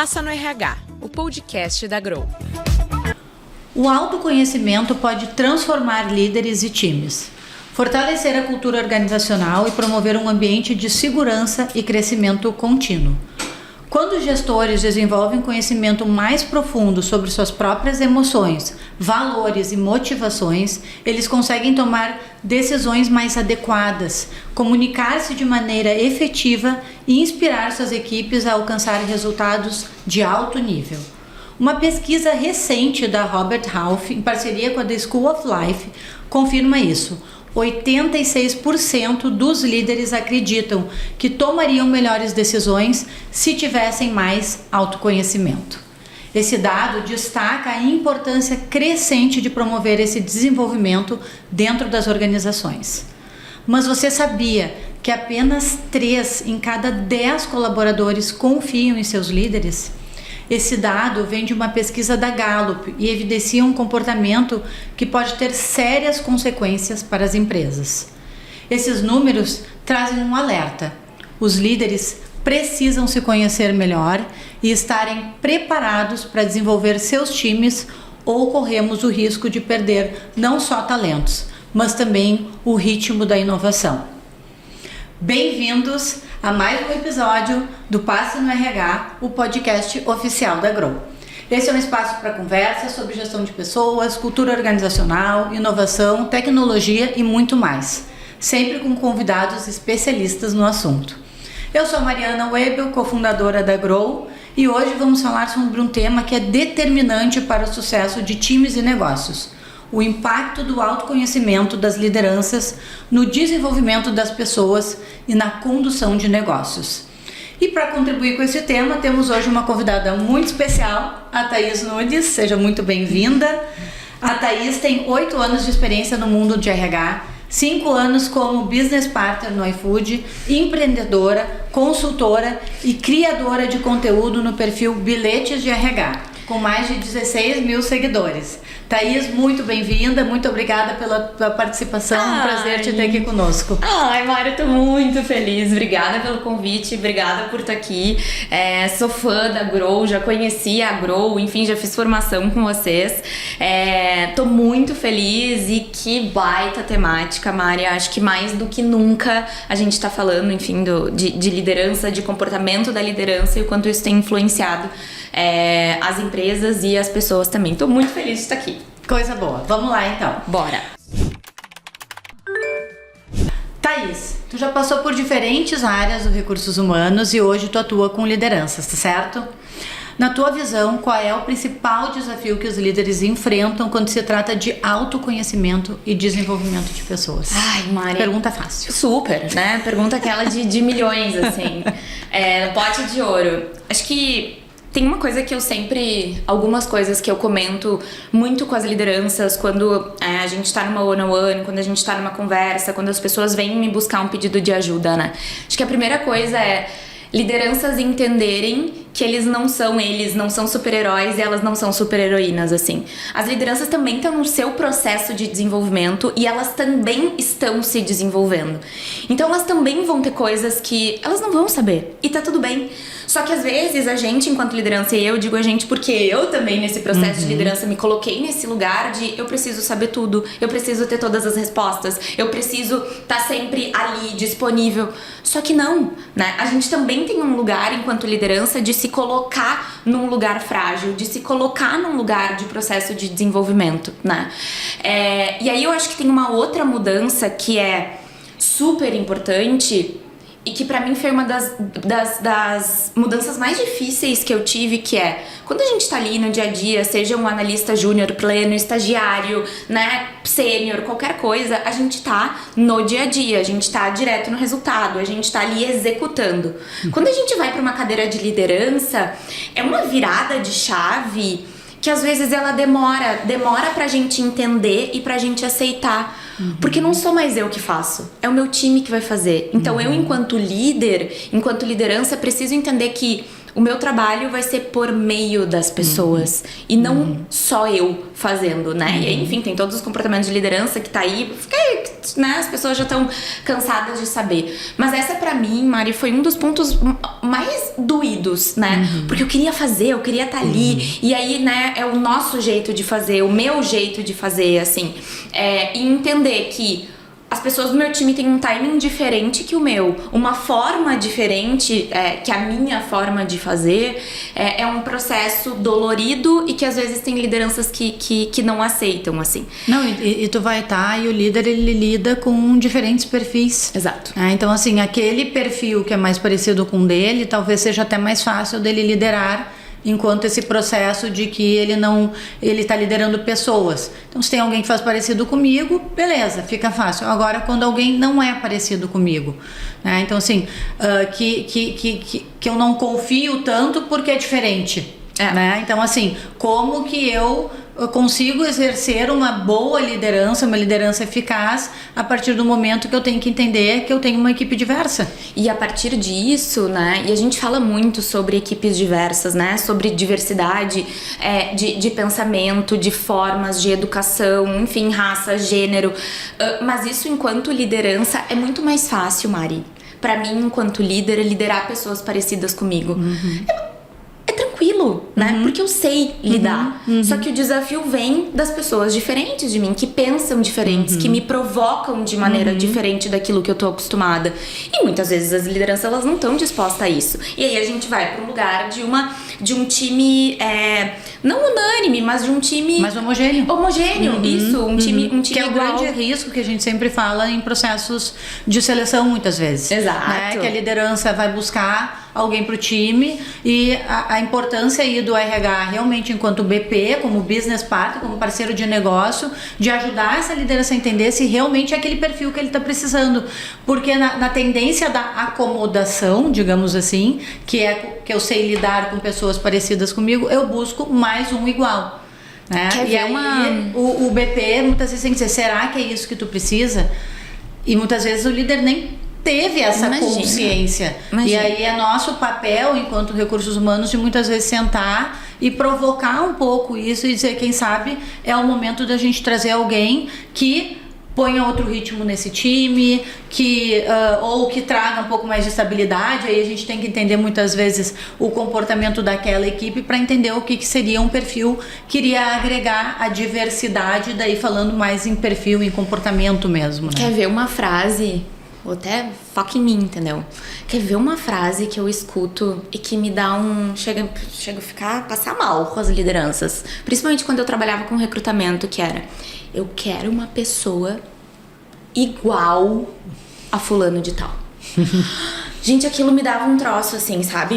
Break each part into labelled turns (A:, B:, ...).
A: Passa no RH, o podcast da Grow.
B: O autoconhecimento pode transformar líderes e times, fortalecer a cultura organizacional e promover um ambiente de segurança e crescimento contínuo. Quando os gestores desenvolvem conhecimento mais profundo sobre suas próprias emoções, valores e motivações, eles conseguem tomar decisões mais adequadas, comunicar-se de maneira efetiva e inspirar suas equipes a alcançar resultados de alto nível. Uma pesquisa recente da Robert Half, em parceria com a The School of Life, confirma isso. 86% dos líderes acreditam que tomariam melhores decisões se tivessem mais autoconhecimento. Esse dado destaca a importância crescente de promover esse desenvolvimento dentro das organizações. Mas você sabia que apenas 3 em cada 10 colaboradores confiam em seus líderes? Esse dado vem de uma pesquisa da Gallup e evidencia um comportamento que pode ter sérias consequências para as empresas. Esses números trazem um alerta. Os líderes precisam se conhecer melhor e estarem preparados para desenvolver seus times, ou corremos o risco de perder não só talentos, mas também o ritmo da inovação. Bem-vindos a mais um episódio do Passa no RH, o podcast oficial da Grow. Esse é um espaço para conversa sobre gestão de pessoas, cultura organizacional, inovação, tecnologia e muito mais, sempre com convidados especialistas no assunto. Eu sou a Mariana Webel, cofundadora da Grow, e hoje vamos falar sobre um tema que é determinante para o sucesso de times e negócios: o impacto do autoconhecimento das lideranças no desenvolvimento das pessoas e na condução de negócios. E para contribuir com esse tema, temos hoje uma convidada muito especial, a Thaís Nunes. Seja muito bem-vinda. A Thaís tem 8 anos de experiência no mundo de RH, 5 anos como business partner no iFood, empreendedora, consultora e criadora de conteúdo no perfil Bilhetes de RH, com mais de 16 mil seguidores. Thaís, muito bem-vinda, muito obrigada pela participação, é um prazer te ter aqui conosco.
C: Ai, Mari, eu tô muito feliz, obrigada pelo convite, obrigada por estar aqui. Sou fã da Grow, já conheci a Grow, enfim, já fiz formação com vocês. Tô muito feliz e que baita temática, Mari. Acho que mais do que nunca a gente tá falando, enfim, de liderança, de comportamento da liderança e o quanto isso tem influenciado as empresas e as pessoas também. Tô muito feliz de estar aqui.
B: Coisa boa. Vamos lá, então.
C: Bora.
B: Thaís, tu já passou por diferentes áreas dos recursos humanos e hoje tu atua com lideranças, tá certo? Na tua visão, qual é o principal desafio que os líderes enfrentam quando se trata de autoconhecimento e desenvolvimento de pessoas?
C: Ai, Mari.
B: Pergunta fácil.
C: Super, né? Pergunta aquela de milhões, assim. Pote de ouro. Acho que tem uma coisa que algumas coisas que eu comento muito com as lideranças quando a gente tá numa one-on-one, quando a gente tá numa conversa, quando as pessoas vêm me buscar um pedido de ajuda, né? Acho que a primeira coisa é lideranças entenderem que eles não são super-heróis e elas não são super-heroínas, assim. As lideranças também estão no seu processo de desenvolvimento e elas também estão se desenvolvendo. Então elas também vão ter coisas que elas não vão saber e tá tudo bem. Só que às vezes a gente, enquanto liderança, e eu digo a gente porque eu também nesse processo de liderança me coloquei nesse lugar de eu preciso saber tudo, eu preciso ter todas as respostas, eu preciso estar sempre ali, disponível. Só que não, né? A gente também tem um lugar, enquanto liderança, de se colocar num lugar frágil, de se colocar num lugar de processo de desenvolvimento, né? E aí eu acho que tem uma outra mudança que é super importante e que pra mim foi uma das mudanças mais difíceis que eu tive, que é quando a gente tá ali no dia a dia, seja um analista júnior, pleno, estagiário, né, sênior, qualquer coisa, a gente tá no dia a dia, a gente tá direto no resultado, a gente tá ali executando. Quando a gente vai pra uma cadeira de liderança, é uma virada de chave que às vezes ela demora pra gente entender e pra gente aceitar. Porque não sou mais eu que faço, é o meu time que vai fazer. Então eu, enquanto líder, enquanto liderança, preciso entender que o meu trabalho vai ser por meio das pessoas e não só eu fazendo, né? E aí, enfim, tem todos os comportamentos de liderança que tá aí, né? As pessoas já estão cansadas de saber. Mas essa pra mim, Mari, foi um dos pontos mais doídos, né? Porque eu queria fazer, eu queria estar ali. E aí, né, é o nosso jeito de fazer, o meu jeito de fazer, assim. E entender que as pessoas do meu time têm um timing diferente que o meu, uma forma diferente que a minha forma de fazer, é um processo dolorido e que às vezes tem lideranças que não aceitam, assim.
B: Não, e tu vai e o líder, ele lida com diferentes perfis.
C: Exato.
B: Então, assim, aquele perfil que é mais parecido com o dele, talvez seja até mais fácil dele liderar, enquanto esse processo de que ele tá liderando pessoas. Então, se tem alguém que faz parecido comigo, beleza, fica fácil. Agora, quando alguém não é parecido comigo, né? Então, assim, que eu não confio tanto porque é diferente, né? Então, assim, como que eu consigo exercer uma boa liderança, uma liderança eficaz, a partir do momento que eu tenho que entender que eu tenho uma equipe diversa.
C: E a partir disso, né, e a gente fala muito sobre equipes diversas, né, sobre diversidade de pensamento, de formas, de educação, enfim, raça, gênero, mas isso enquanto liderança é muito mais fácil, Mari. Pra mim, enquanto líder, é liderar pessoas parecidas comigo. É tranquilo, né? Porque eu sei lidar. Só que o desafio vem das pessoas diferentes de mim, que pensam diferentes, que me provocam de maneira diferente daquilo que eu tô acostumada. E muitas vezes as lideranças, elas não estão dispostas a isso. E aí a gente vai para um lugar de um time, não unânime, mas de um time...
B: mais homogêneo.
C: Homogêneo, isso. Um time
B: que é o
C: igual.
B: grande risco que a gente sempre fala em processos de seleção, muitas vezes.
C: Exato.
B: Né? Que a liderança vai buscar alguém pro time e a importância aí do RH realmente enquanto BP, como business partner, como parceiro de negócio, de ajudar essa liderança a entender se realmente é aquele perfil que ele está precisando. Porque na tendência da acomodação, digamos assim, que eu sei lidar com pessoas parecidas comigo, eu busco mais um igual. Né? E aí o BP muitas vezes tem que dizer, será que é isso que tu precisa? E muitas vezes o líder nem teve essa consciência. E aí é nosso papel, enquanto recursos humanos, de muitas vezes sentar e provocar um pouco isso e dizer, quem sabe é o momento da gente trazer alguém que ponha outro ritmo nesse time, ou que traga um pouco mais de estabilidade. Aí a gente tem que entender muitas vezes o comportamento daquela equipe para entender o que seria um perfil que iria agregar a diversidade, daí falando mais em perfil, em comportamento mesmo. Né?
C: Quer ver uma frase... ou até foca em mim, entendeu? Quer ver uma frase que eu escuto e que me dá chega a passar mal com as lideranças. Principalmente quando eu trabalhava com recrutamento, que era: eu quero uma pessoa igual a fulano de tal. Gente, aquilo me dava um troço assim, sabe?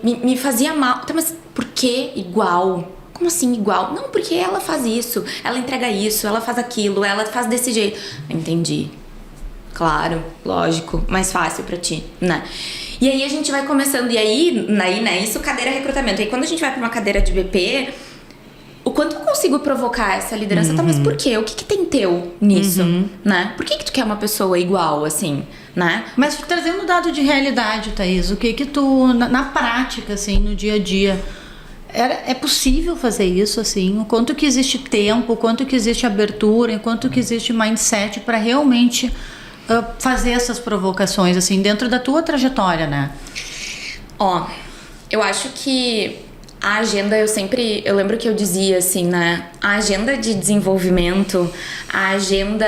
C: Me fazia mal. Tá, mas por que igual? Como assim igual? Não, porque ela faz isso, ela entrega isso, ela faz aquilo, ela faz desse jeito. Entendi. Claro, lógico, mais fácil pra ti, né? E aí a gente vai começando, e aí, né, isso cadeira recrutamento. E aí quando a gente vai pra uma cadeira de BP, o quanto eu consigo provocar essa liderança? Tá, mas por quê? O que tem teu nisso, né? Por que tu quer uma pessoa igual, assim, né?
B: Mas trazendo dado de realidade, Thaís, o que tu, na prática, assim, no dia a dia, é possível fazer isso, assim? O quanto que existe tempo, o quanto que existe abertura, o quanto que existe mindset para realmente fazer essas provocações, assim, dentro da tua trajetória, né?
C: Eu acho que a agenda, eu lembro que eu dizia assim, né? A agenda de desenvolvimento, a agenda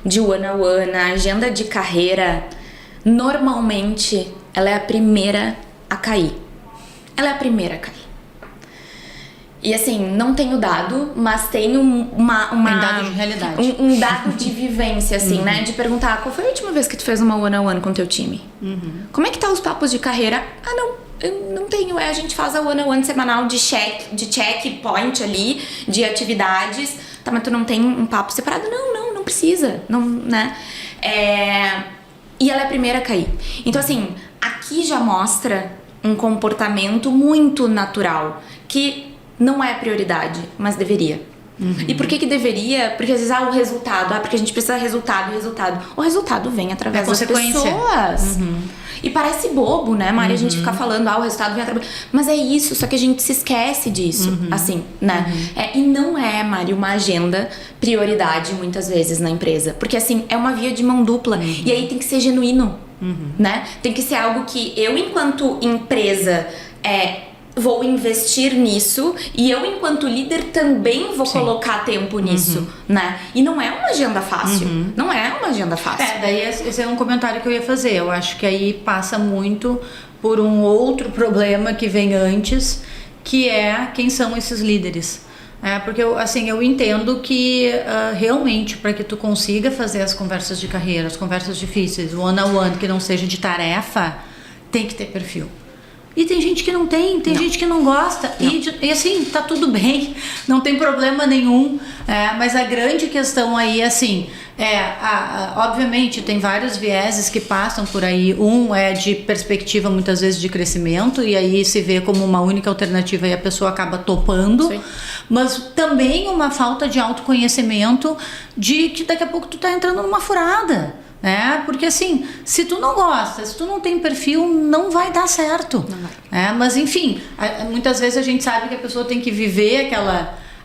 C: de one-on-one, a agenda de carreira, normalmente, ela é a primeira a cair. Ela é a primeira a cair. E assim, não tenho dado, mas tenho
B: tem dado de realidade.
C: Um dado de vivência, assim, né? De perguntar, qual foi a última vez que tu fez uma one-on-one com teu time? Como é que tá os papos de carreira? Ah, não, eu não tenho. A gente faz a one-on-one semanal de checkpoint ali, de atividades. Tá, mas tu não tem um papo separado? Não precisa. Não, né? E ela é a primeira a cair. Então, assim, aqui já mostra um comportamento muito natural, que não é prioridade, mas deveria. E por que deveria? Porque às vezes, o resultado. Porque a gente precisa de resultado. O resultado vem através das pessoas. E parece bobo, né, Mari? A gente ficar falando, o resultado vem através... Mas é isso, só que a gente se esquece disso, assim, né? E não é, Mari, uma agenda prioridade, muitas vezes, na empresa. Porque, assim, é uma via de mão dupla. E aí tem que ser genuíno, né? Tem que ser algo que eu, enquanto empresa, vou investir nisso, e eu, enquanto líder, também vou colocar tempo nisso, né? E não é uma agenda fácil. Não é uma agenda fácil.
B: Daí esse é um comentário que eu ia fazer. Eu acho que aí passa muito por um outro problema que vem antes, que é quem são esses líderes. Porque eu entendo que realmente, para que tu consiga fazer as conversas de carreira, as conversas difíceis, one-on-one, que não seja de tarefa, tem que ter perfil. E tem gente que não tem gente que não gosta. E assim, tá tudo bem, não tem problema nenhum. Mas a grande questão aí, assim, obviamente tem vários vieses que passam por aí. Um é de perspectiva, muitas vezes, de crescimento, e aí se vê como uma única alternativa e a pessoa acaba topando. Sim. Mas também uma falta de autoconhecimento de que daqui a pouco tu tá entrando numa furada. Porque assim, se tu não gosta, se tu não tem perfil, não vai dar certo. Não vai. Mas enfim, muitas vezes a gente sabe que a pessoa tem que viver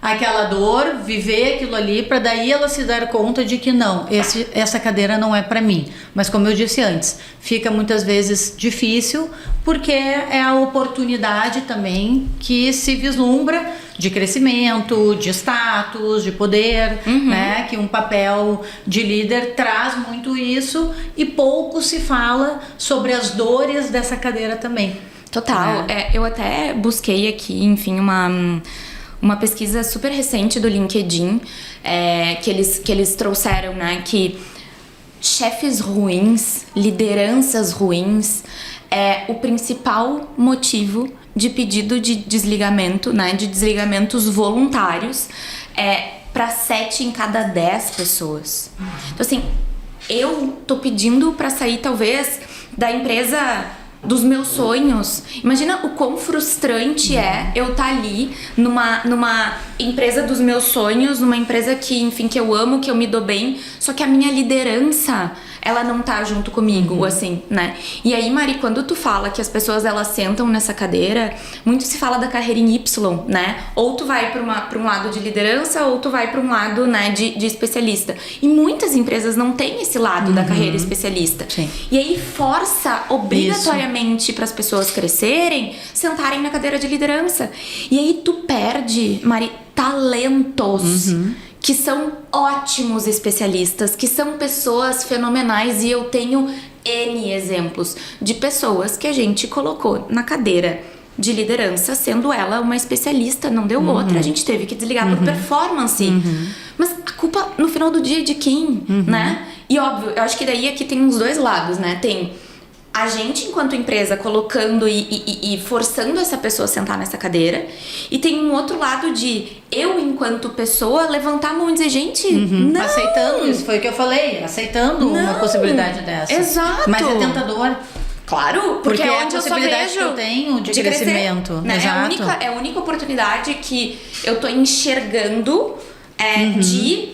B: aquela dor, viver aquilo ali, para daí ela se dar conta de que não, essa cadeira não é para mim. Mas como eu disse antes, fica muitas vezes difícil, porque é a oportunidade também que se vislumbra de crescimento, de status, de poder, né? Que um papel de líder traz muito isso, e pouco se fala sobre as dores dessa cadeira também.
C: Total. Eu até busquei aqui, enfim, uma pesquisa super recente do LinkedIn, que eles trouxeram, né, que chefes ruins, lideranças ruins, é o principal motivo de pedido de desligamento, né, de desligamentos voluntários, para 7 em cada 10 pessoas. Então, assim, eu tô pedindo para sair, talvez, da empresa dos meus sonhos. Imagina o quão frustrante eu estar ali numa empresa dos meus sonhos, numa empresa que, enfim, que eu amo, que eu me dou bem, só que a minha liderança, ela não tá junto comigo, assim, né? E aí, Mari, quando tu fala que as pessoas, elas sentam nessa cadeira, muito se fala da carreira em Y, né? Ou tu vai pra um lado de liderança, ou tu vai pra um lado, né, de especialista. E muitas empresas não têm esse lado da carreira especialista. Sim. E aí força obrigatoriamente para as pessoas crescerem, sentarem na cadeira de liderança. E aí tu perde, Mari, talentos que são ótimos especialistas, que são pessoas fenomenais, e eu tenho N exemplos de pessoas que a gente colocou na cadeira de liderança, sendo ela uma especialista, não deu outra, a gente teve que desligar por performance. Mas a culpa, no final do dia, é de quem, né? E óbvio, eu acho que daí aqui tem uns dois lados, né? Tem a gente, enquanto empresa, colocando e forçando essa pessoa a sentar nessa cadeira. E tem um outro lado de eu, enquanto pessoa, levantar a mão e dizer, gente, não.
B: Aceitando, isso foi o que eu falei, aceitando uma possibilidade dessa.
C: Exato.
B: Mas é tentador.
C: Claro, porque é onde
B: a possibilidade que eu tenho de crescimento.
C: Né?
B: Exato.
C: É a única oportunidade que eu tô enxergando de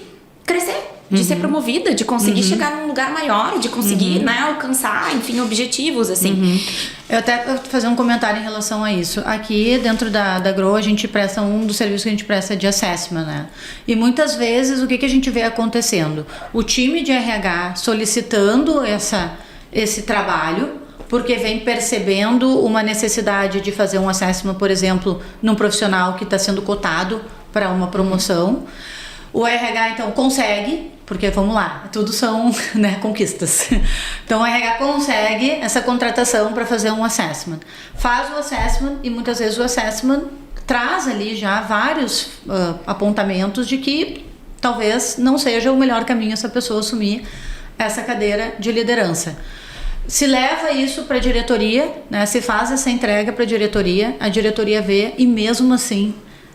C: crescer. De ser promovida, de conseguir chegar num lugar maior, de conseguir, né, alcançar, enfim, objetivos, assim.
B: Eu até vou fazer um comentário em relação a isso. Aqui, dentro da Grow, a gente presta, um dos serviços que a gente presta de assessment, né? E muitas vezes, o que a gente vê acontecendo? O time de RH solicitando esse trabalho, porque vem percebendo uma necessidade de fazer um assessment, por exemplo, num profissional que está sendo cotado para uma promoção. O RH, então, consegue, porque vamos lá, tudo são, né, conquistas. Então, o RH consegue essa contratação para fazer um assessment. Faz o assessment e muitas vezes o assessment traz ali já vários apontamentos de que talvez não seja o melhor caminho essa pessoa assumir essa cadeira de liderança. Se leva isso para a diretoria, né, se faz essa entrega para a diretoria vê e mesmo assim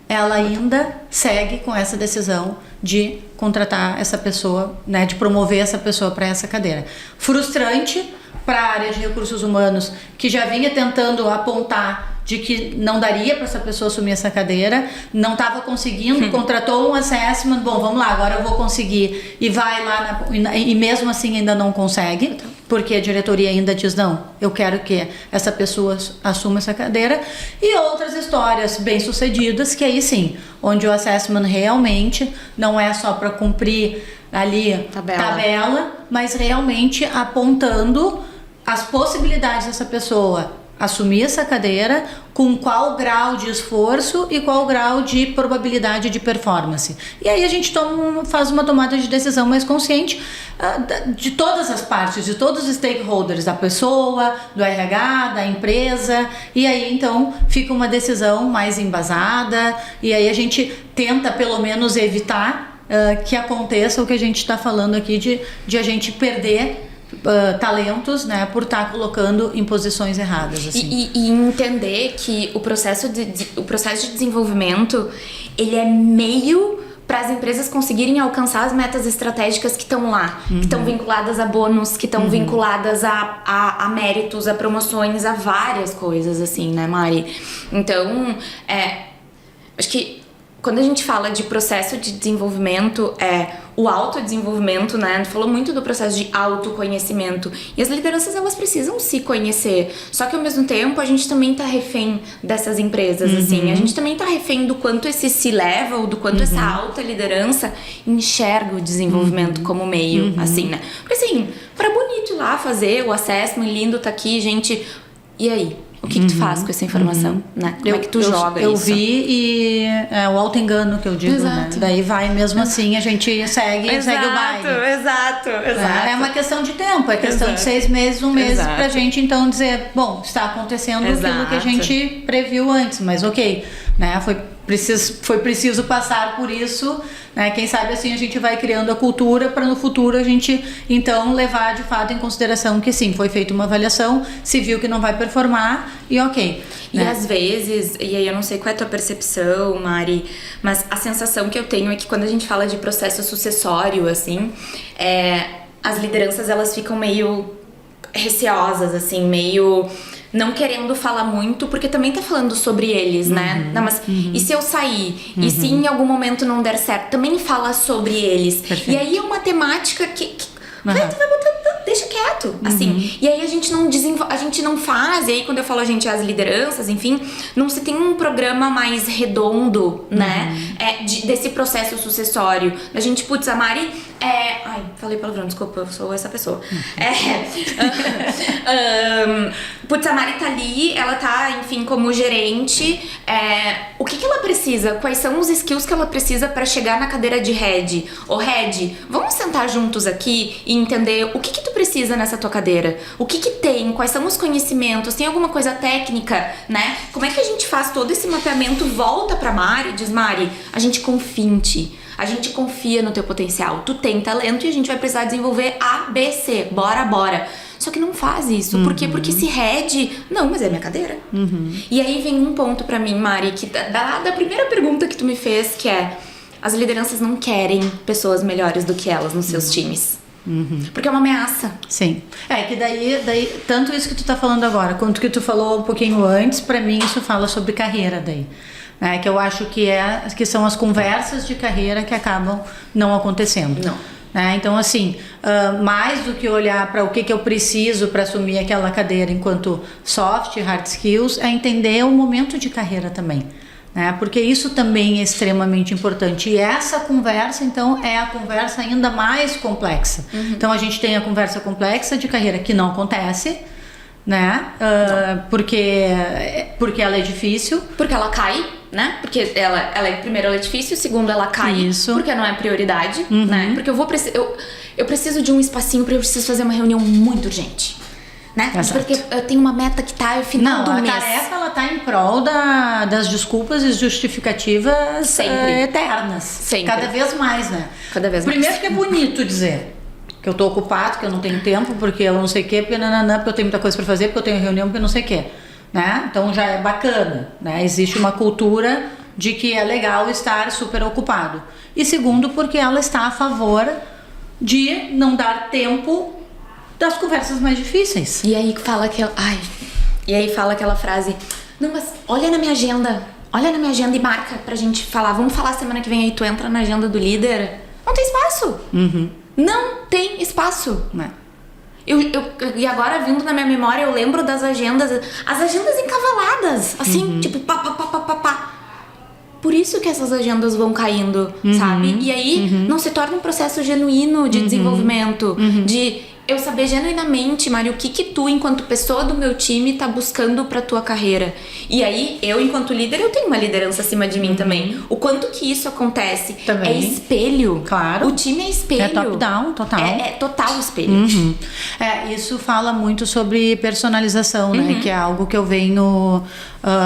B: ela ainda segue com essa decisão de contratar essa pessoa, né, de promover essa pessoa para essa cadeira. Frustrante para a área de recursos humanos, que já vinha tentando apontar de que não daria para essa pessoa assumir essa cadeira, não estava conseguindo, contratou um assessment, bom, vamos lá, agora eu vou conseguir, e vai lá, e mesmo assim ainda não consegue, porque a diretoria ainda diz, não, eu quero que essa pessoa assuma essa cadeira, e outras histórias bem-sucedidas, que aí sim, onde o assessment realmente não é só para cumprir ali tabela, mas realmente apontando as possibilidades dessa pessoa assumir essa cadeira, com qual grau de esforço e qual grau de probabilidade de performance. E aí a gente faz uma tomada de decisão mais consciente de todas as partes, de todos os stakeholders, da pessoa, do RH, da empresa, e aí então fica uma decisão mais embasada, e aí a gente tenta pelo menos evitar que aconteça o que a gente está falando aqui de a gente perder talentos, né, por estar colocando em posições erradas, assim.
C: E entender que o processo de desenvolvimento, ele é meio para as empresas conseguirem alcançar as metas estratégicas que estão lá, que estão vinculadas a bônus, que estão vinculadas a méritos, a promoções, a várias coisas, assim, né, Mari? Então, acho que quando a gente fala de processo de desenvolvimento, o autodesenvolvimento, né? Falou muito do processo de autoconhecimento. E as lideranças, elas precisam se conhecer. Só que, ao mesmo tempo, a gente também tá refém dessas empresas, assim. A gente também tá refém do quanto esse C-level, do quanto essa alta liderança enxerga o desenvolvimento como meio, assim, né? Porque, assim, pra bonito ir lá fazer o assessment, lindo tá aqui, gente... E aí? O que tu faz com essa informação, né? Como é que tu joga isso?
B: Eu vi e o auto-engano que eu digo, né? Daí vai mesmo assim, a gente segue o baile.
C: Exato.
B: É uma questão de tempo, é questão de 6 meses, 1 mês pra gente então dizer, bom, está acontecendo aquilo que a gente previu antes, mas ok, né? Foi preciso passar por isso, né? Quem sabe assim a gente vai criando a cultura para no futuro a gente então levar de fato em consideração que sim, foi feita uma avaliação, se viu que não vai performar e ok.
C: E às vezes, e aí eu não sei qual é a tua percepção, Mari, mas a sensação que eu tenho é que quando a gente fala de processo sucessório, assim, as lideranças elas ficam meio receosas, assim, meio... não querendo falar muito, porque também tá falando sobre eles, né? Não, mas e se eu sair? E se em algum momento não der certo? Também fala sobre eles.
B: Perfeito.
C: E aí é uma temática que tu vai botando, deixa quieto, assim. E aí a gente não desenvolve, a gente não faz, e aí quando eu falo a gente, as lideranças, enfim, não se tem um programa mais redondo, né? Desse processo sucessório. A gente, putz, a Mari ai, falei palavrão, desculpa, eu sou essa pessoa. Putz, a Mari tá ali, ela tá, enfim, como gerente. O que ela precisa? Quais são os skills que ela precisa pra chegar na cadeira de head? Ô, head, vamos sentar juntos aqui e entender o que tu precisa nessa tua cadeira? O que tem? Quais são os conhecimentos? Tem alguma coisa técnica, né? Como é que a gente faz todo esse mapeamento? Volta pra Mari e diz, Mari, a gente confia em ti. A gente confia no teu potencial. Tu tem talento e a gente vai precisar desenvolver A, B, C. Bora. Só que não faz isso. Por quê? Porque se head... Não, mas é minha cadeira. E aí vem um ponto pra mim, Mari, que da primeira pergunta que tu me fez, que é... As lideranças não querem pessoas melhores do que elas nos seus times. Porque é uma ameaça.
B: Sim. Que daí, tanto isso que tu tá falando agora, quanto que tu falou um pouquinho antes, pra mim isso fala sobre carreira daí. Que eu acho que são as conversas de carreira que acabam não acontecendo. Não. Então, assim, mais do que olhar para o que eu preciso para assumir aquela cadeira enquanto soft, hard skills, é entender o momento de carreira também. Porque isso também é extremamente importante. E essa conversa, então, é a conversa ainda mais complexa. Então, a gente tem a conversa complexa de carreira que não acontece, né? Porque ela é difícil.
C: Porque ela cai, né? Porque primeiro ela é difícil, segundo ela cai.
B: Isso.
C: Porque não é prioridade, né? Porque eu preciso de um espacinho porque eu preciso fazer uma reunião muito urgente. Né? Porque eu tenho uma meta que tá no final do mês.
B: A tarefa ela tá em prol das desculpas e justificativas eternas.
C: Sempre.
B: Cada vez mais, né?
C: Cada vez mais.
B: Primeiro que é bonito dizer que eu tô ocupado, que eu não tenho tempo, porque eu não sei o quê, porque porque eu tenho muita coisa para fazer, porque eu tenho reunião, porque eu não sei o quê. Né? Então já é bacana, né? Existe uma cultura de que é legal estar super ocupado. E segundo, porque ela está a favor de não dar tempo das conversas mais difíceis.
C: E aí fala aquela frase, Não, mas olha na minha agenda. Olha na minha agenda e marca pra gente falar. Vamos falar semana que vem aí, tu entra na agenda do líder. Não tem espaço. Não tem espaço. E agora, vindo na minha memória, eu lembro das agendas. As agendas encavaladas. Assim, tipo, pá. Por isso que essas agendas vão caindo, sabe? E aí, não se torna um processo genuíno de desenvolvimento. De eu saber genuinamente, Mari, o que tu, enquanto pessoa do meu time, tá buscando pra tua carreira. E aí, eu, enquanto líder, eu tenho uma liderança acima de mim também. O quanto que isso acontece
B: também.
C: É espelho.
B: Claro.
C: O time é espelho.
B: É top-down, total.
C: É total espelho.
B: Isso fala muito sobre personalização, né? Que é algo que eu venho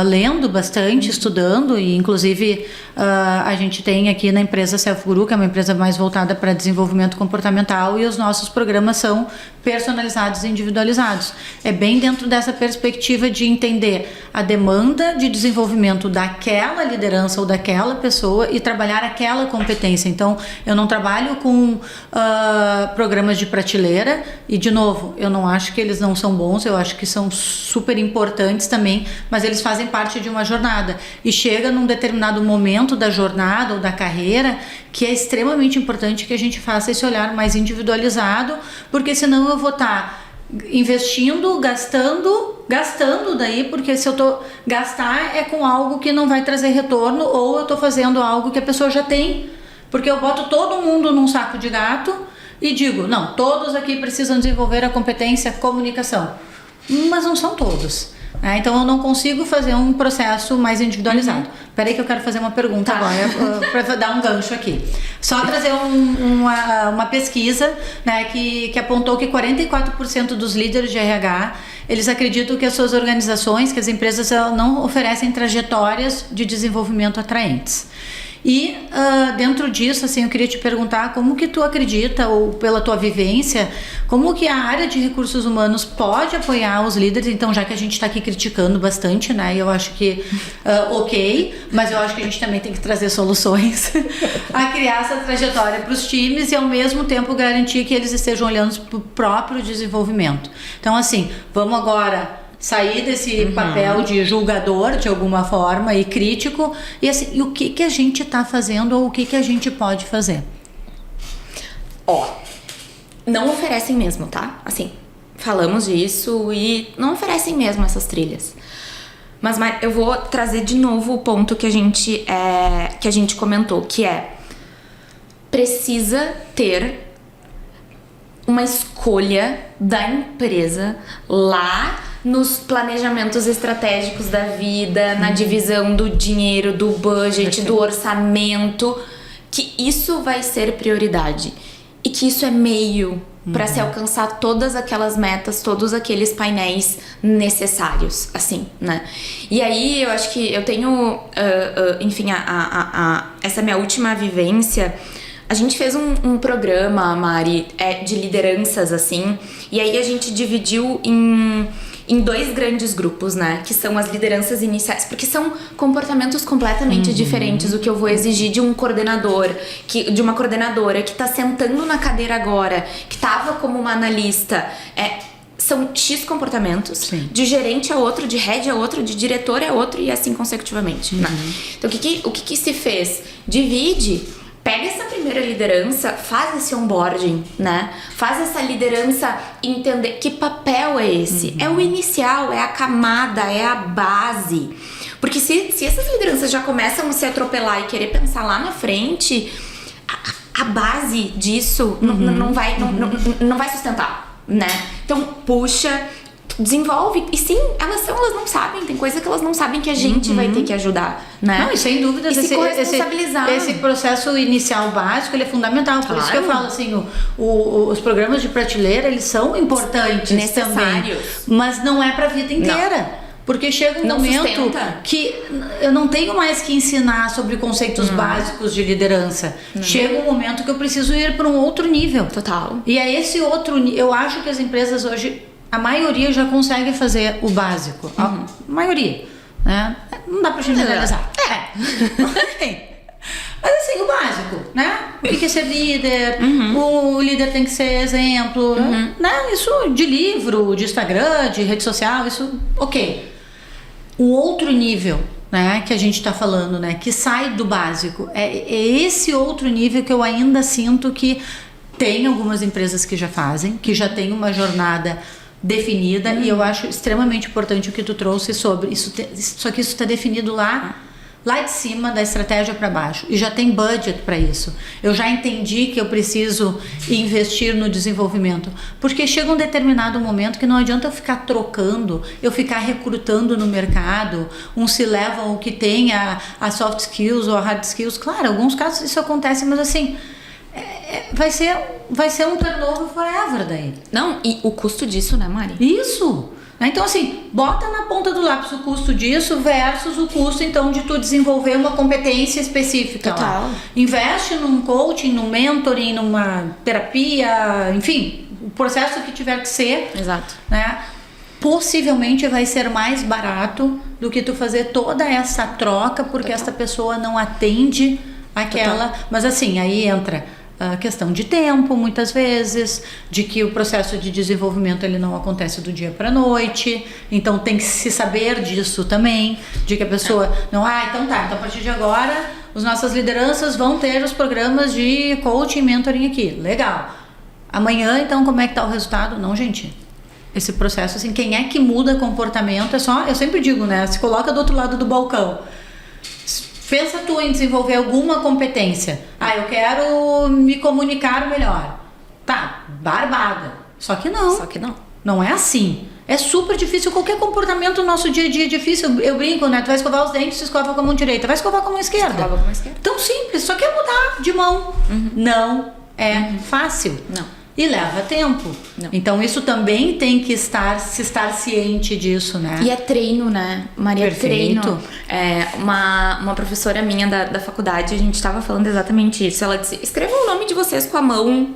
B: lendo bastante, estudando, e inclusive a gente tem aqui na empresa Self Guru, que é uma empresa mais voltada para desenvolvimento comportamental, e os nossos programas são personalizados e individualizados. É bem dentro dessa perspectiva de entender a demanda de desenvolvimento daquela liderança ou daquela pessoa e trabalhar aquela competência. Então, eu não trabalho com programas de prateleira, e de novo, eu não acho que eles não são bons, eu acho que são super importantes também, mas eles fazem parte de uma jornada, e chega num determinado momento da jornada ou da carreira que é extremamente importante que a gente faça esse olhar mais individualizado, porque senão eu vou estar investindo, gastando daí, porque se eu tô gastar é com algo que não vai trazer retorno, ou eu tô fazendo algo que a pessoa já tem, porque eu boto todo mundo num saco de gato e digo, não, todos aqui precisam desenvolver a competência comunicação, mas não são todos. Então eu não consigo fazer um processo mais individualizado. Peraí que eu quero fazer uma pergunta agora, para dar um gancho aqui. Só trazer uma pesquisa, né, que apontou que 44% dos líderes de RH, eles acreditam que as suas organizações, que as empresas não oferecem trajetórias de desenvolvimento atraentes. E dentro disso, assim, eu queria te perguntar como que tu acredita, ou pela tua vivência, como que a área de recursos humanos pode apoiar os líderes. Então, já que a gente está aqui criticando bastante, né, eu acho que ok, mas eu acho que a gente também tem que trazer soluções a criar essa trajetória para os times e ao mesmo tempo garantir que eles estejam olhando para o próprio desenvolvimento. Então, assim, vamos agora sair desse papel de julgador de alguma forma e crítico, e assim, e o que a gente está fazendo, ou o que a gente pode fazer?
C: Não oferecem mesmo, tá? Assim, falamos disso e não oferecem mesmo essas trilhas. Mas eu vou trazer de novo o ponto que a gente comentou, que é: precisa ter uma escolha da empresa lá nos planejamentos estratégicos da vida, na divisão do dinheiro, do budget, do orçamento, que isso vai ser prioridade e que isso é meio para se alcançar todas aquelas metas, todos aqueles painéis necessários, assim, né? E aí eu acho que eu tenho, enfim, essa minha última vivência. A gente fez um programa, Mari, de lideranças, assim, e aí a gente dividiu em 2 grandes grupos, né? Que são as lideranças iniciais, porque são comportamentos completamente diferentes. O que eu vou exigir de um coordenador, de uma coordenadora que tá sentando na cadeira agora, que tava como uma analista, são X comportamentos. Sim. De gerente a outro, de head a outro, de diretor a outro, e assim consecutivamente. Né? Então o que se fez? Divide. Pega essa primeira liderança, faz esse onboarding, né? Faz essa liderança entender que papel é esse. É o inicial, é a camada, é a base. Porque se essas lideranças já começam a se atropelar e querer pensar lá na frente, a base disso não vai sustentar, né? Então, puxa, desenvolve. E sim, elas não sabem. Tem coisa que elas não sabem que a gente vai ter que ajudar, né?
B: Não, e sem dúvida esse processo inicial básico, ele é fundamental. Por isso que eu falo assim, os programas de prateleira, eles são importantes, necessários também, mas não é pra vida inteira. Não. Porque chega um momento que eu não tenho mais que ensinar sobre conceitos básicos de liderança. Chega um momento que eu preciso ir para um outro nível.
C: Total.
B: E é esse outro, eu acho que as empresas hoje, a maioria já consegue fazer o básico. A maioria, né? Não dá pra generalizar. Mas assim, o básico, né? O que é ser líder? O líder tem que ser exemplo, né? Isso de livro, de Instagram, de rede social, isso ok. o outro nível, né, que a gente está falando, né, que sai do básico. É esse outro nível que eu ainda sinto que tem algumas empresas que já fazem, que já tem uma jornada definida, e eu acho extremamente importante o que tu trouxe sobre isso. Só que isso está definido lá de cima da estratégia para baixo, e já tem budget para isso. Eu já entendi que eu preciso investir no desenvolvimento, porque chega um determinado momento que não adianta eu ficar trocando, eu ficar recrutando no mercado, uns se levam o que tem a soft skills ou a hard skills. Claro, em alguns casos isso acontece, mas assim, vai ser um turnover forever daí.
C: Não, e o custo disso, né, Mari?
B: Isso! Então, assim, bota na ponta do lápis o custo disso versus o custo, então, de tu desenvolver uma competência específica.
C: Total.
B: Lá. Investe num coaching, num mentoring, numa terapia, enfim, o processo que tiver que ser.
C: Exato.
B: Né? Possivelmente vai ser mais barato do que tu fazer toda essa troca, porque essa pessoa não atende aquela... Total. Mas, assim, aí entra... a questão de tempo, muitas vezes, de que o processo de desenvolvimento ele não acontece do dia para a noite, então tem que se saber disso também, de que a pessoa não, então a partir de agora as nossas lideranças vão ter os programas de coaching e mentoring aqui, legal, amanhã então como é que tá o resultado? Não, gente, esse processo, assim, quem é que muda comportamento é só, eu sempre digo, né, se coloca do outro lado do balcão. Pensa tu em desenvolver alguma competência. Eu quero me comunicar melhor. Tá, barbada. Só que não. Não é assim. É super difícil. Qualquer comportamento no nosso dia a dia é difícil. Eu brinco, né? Tu vai escovar os dentes, tu escova com a mão direita. Vai escovar com a mão esquerda. Tão simples. Só quer mudar de mão. Não é fácil.
C: Não.
B: E leva tempo. Não. Então isso também tem que estar ciente disso, né?
C: E é treino, né, Maria?
B: Perfeito.
C: Treino. Uma professora minha da faculdade, a gente estava falando exatamente isso. Ela disse, escrevam o nome de vocês com a mão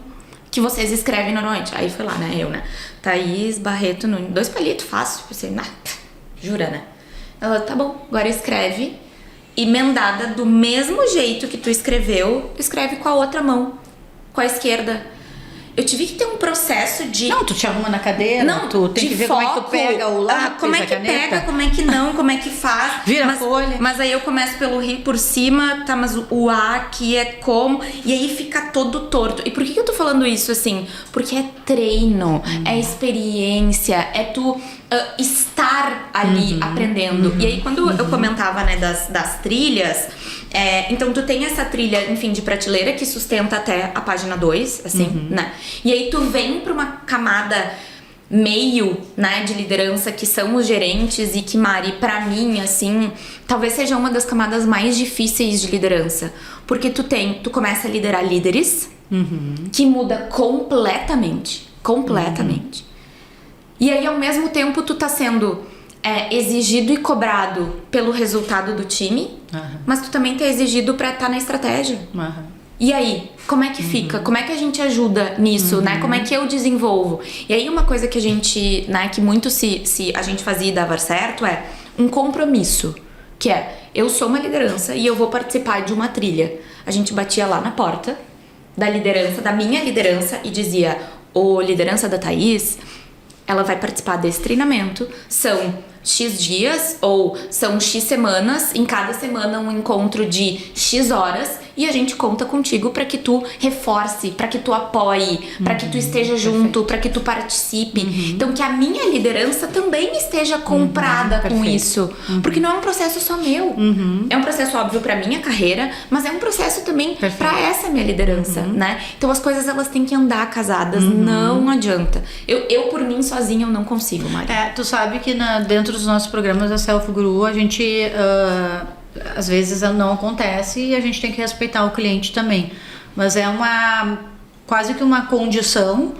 C: que vocês escrevem normalmente. Aí foi lá, né, eu, né? Thaís Barreto Nunes. 2 palitos, fácil. Tipo assim, jura, né? Ela, tá bom, agora escreve emendada do mesmo jeito que tu escreveu, escreve com a outra mão, com a esquerda. Eu tive que ter um processo de...
B: Não, tu te arruma na cadeira, tu tem que ver foco, como é que tu pega o lápis,
C: como é que pega, como é que não, como é que faz.
B: Vira a folha.
C: Mas aí eu começo pelo rio por cima, tá, mas o A aqui é como... E aí fica todo torto. E por que eu tô falando isso, assim? Porque é treino, é experiência, é tu estar ali aprendendo. E aí quando eu comentava, né, das trilhas... então tu tem essa trilha, enfim, de prateleira que sustenta até a página 2, assim, né? E aí tu vem pra uma camada meio, né, de liderança, que são os gerentes, e que, Mari, pra mim, assim, talvez seja uma das camadas mais difíceis de liderança. Porque tu começa a liderar líderes que muda completamente. E aí, ao mesmo tempo, tu tá sendo... exigido e cobrado pelo resultado do time, mas tu também tá exigido pra estar na estratégia. E aí, como é que fica? Como é que a gente ajuda nisso, né? Como é que eu desenvolvo? E aí, uma coisa que a gente, né, que muito se a gente fazia e dava certo é um compromisso, que eu sou uma liderança e eu vou participar de uma trilha. A gente batia lá na porta da liderança, da minha liderança, e dizia, liderança da Thaís, ela vai participar desse treinamento, são X dias ou são X semanas, em cada semana um encontro de X horas, e a gente conta contigo para que tu reforce, para que tu apoie, para que tu esteja junto, para que tu participe. Então que a minha liderança também esteja comprada com isso, porque não é um processo só meu. É um processo óbvio para minha carreira, mas é um processo também para essa minha liderança, né? Então as coisas elas têm que andar casadas, não adianta. Eu por mim sozinha eu não consigo, Mari.
B: Tu sabe que dentro dos nossos programas da Self Guru a gente às vezes não acontece e a gente tem que respeitar o cliente também, mas é quase que uma condição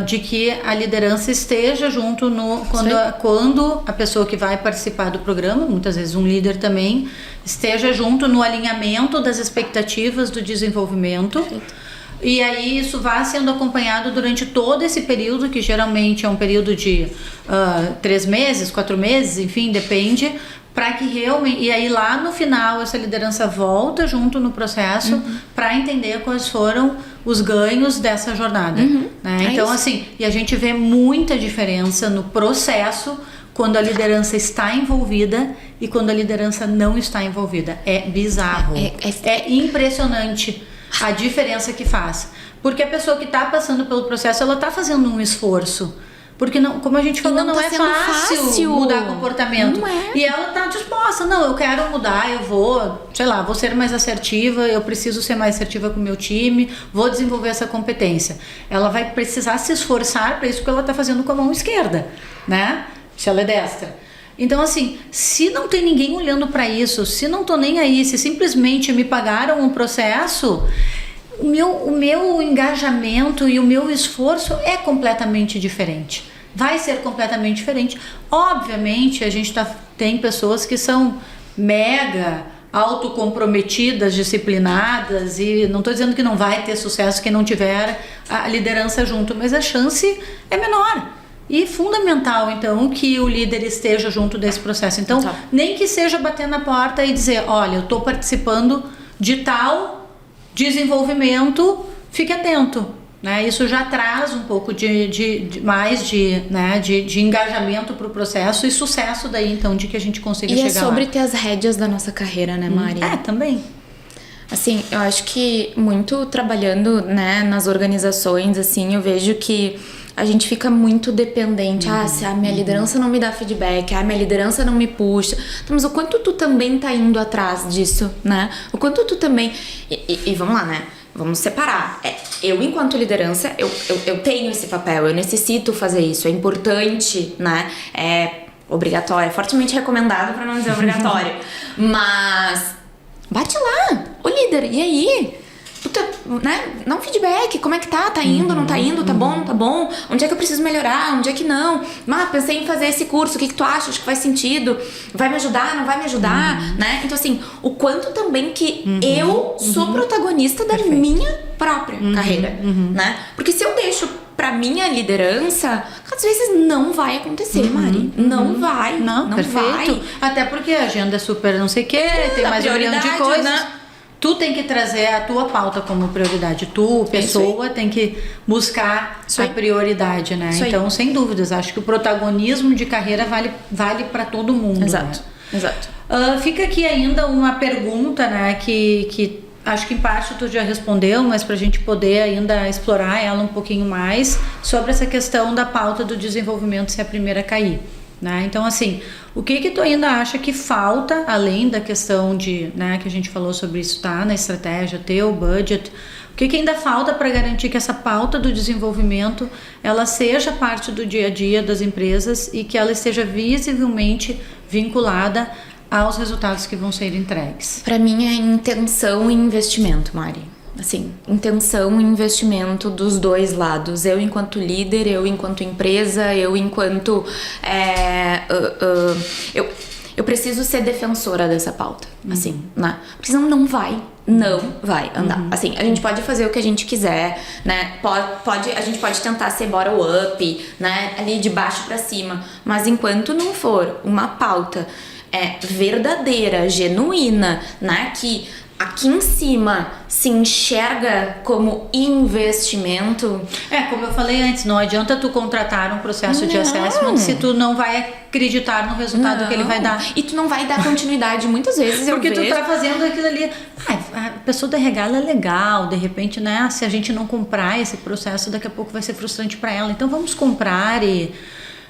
B: de que a liderança esteja junto quando a pessoa que vai participar do programa, muitas vezes um líder também, esteja junto no alinhamento das expectativas do desenvolvimento. Perfeito. E aí isso vai sendo acompanhado durante todo esse período, que geralmente é um período de 3 meses, 4 meses, enfim, depende, para que realmente... E aí lá no final essa liderança volta junto no processo para entender quais foram os ganhos dessa jornada. Né? Então assim, e a gente vê muita diferença no processo quando a liderança está envolvida e quando a liderança não está envolvida. É bizarro. É impressionante a diferença que faz. Porque a pessoa que está passando pelo processo, ela está fazendo um esforço. Porque, não, como a gente falou, não é fácil mudar comportamento.
C: Não é.
B: E ela tá disposta, não, eu quero mudar, eu vou, sei lá, vou ser mais assertiva, eu preciso ser mais assertiva com o meu time, vou desenvolver essa competência. Ela vai precisar se esforçar para isso que ela tá fazendo com a mão esquerda, né? Se ela é destra. Então, assim, se não tem ninguém olhando para isso, se não tô nem aí, se simplesmente me pagaram um processo, o meu engajamento e o meu esforço é completamente diferente. Vai ser completamente diferente. Obviamente, a gente tem pessoas que são mega autocomprometidas, disciplinadas, e não estou dizendo que não vai ter sucesso quem não tiver a liderança junto, mas a chance é menor. E fundamental, então, que o líder esteja junto desse processo. Então, nem que seja bater na porta e dizer, olha, eu estou participando de tal desenvolvimento, fique atento, né? Isso já traz um pouco mais de engajamento para o processo e sucesso daí, então, de que a gente consiga chegar lá. E é sobre
C: ter as rédeas da nossa carreira, né, Mari?
B: Também.
C: Assim, eu acho que muito trabalhando, né, nas organizações, assim, eu vejo que a gente fica muito dependente. Se a minha liderança não me dá feedback, a minha liderança não me puxa. Então, mas o quanto tu também tá indo atrás disso, né? O quanto tu também... E vamos lá, né? Vamos separar. Eu, enquanto liderança, eu tenho esse papel, eu necessito fazer isso, é importante, né? É obrigatório, é fortemente recomendado, pra não dizer obrigatório. Mas bate lá, o líder, e aí? Puta, né? Dá um feedback, como é que tá? Tá indo, não tá indo? Tá bom, não tá bom? Onde é que eu preciso melhorar? Onde é que não? Pensei em fazer esse curso, o que tu acha? Acho que faz sentido? Vai me ajudar? Não vai me ajudar? Né? Então, assim, o quanto também que eu sou protagonista da minha própria carreira, né? Porque se eu deixo pra minha liderança, às vezes não vai acontecer, Mari. Não vai. Não
B: perfeito.
C: Vai.
B: Até porque a agenda é super não sei o quê, tem mais um milhão de coisas. Né? Tu tem que trazer a tua pauta como prioridade. Tu, pessoa, tem que buscar a prioridade, né? Então, sem dúvidas, acho que o protagonismo de carreira vale para todo mundo.
C: Exato,
B: né?
C: Exato.
B: Fica aqui ainda uma pergunta, né? Que acho que em parte tu já respondeu, mas para a gente poder ainda explorar ela um pouquinho mais sobre essa questão da pauta do desenvolvimento ser a primeira a cair. Né? Então, assim, o que tu ainda acha que falta, além da questão de, né, que a gente falou sobre isso, tá na estratégia, ter o budget, o que ainda falta para garantir que essa pauta do desenvolvimento, ela seja parte do dia a dia das empresas e que ela esteja visivelmente vinculada aos resultados que vão ser entregues? Para mim é intenção e investimento, Mari. Assim, intenção e investimento dos dois lados. Eu enquanto líder, eu enquanto empresa, eu enquanto... eu preciso ser defensora dessa pauta, assim, né? Porque senão não vai andar. Assim, a gente pode fazer o que a gente quiser, né? A gente pode tentar ser bottom-up, né? Ali de baixo pra cima. Mas enquanto não for uma pauta verdadeira, genuína, né? Que aqui em cima se enxerga como investimento. Como eu falei antes, não adianta tu contratar um processo de assessment se tu não vai acreditar no resultado que ele vai dar. E tu não vai dar continuidade muitas vezes. Porque tu tá fazendo aquilo ali. A pessoa da RH ela é legal, de repente, né? Se a gente não comprar esse processo, daqui a pouco vai ser frustrante para ela. Então vamos comprar e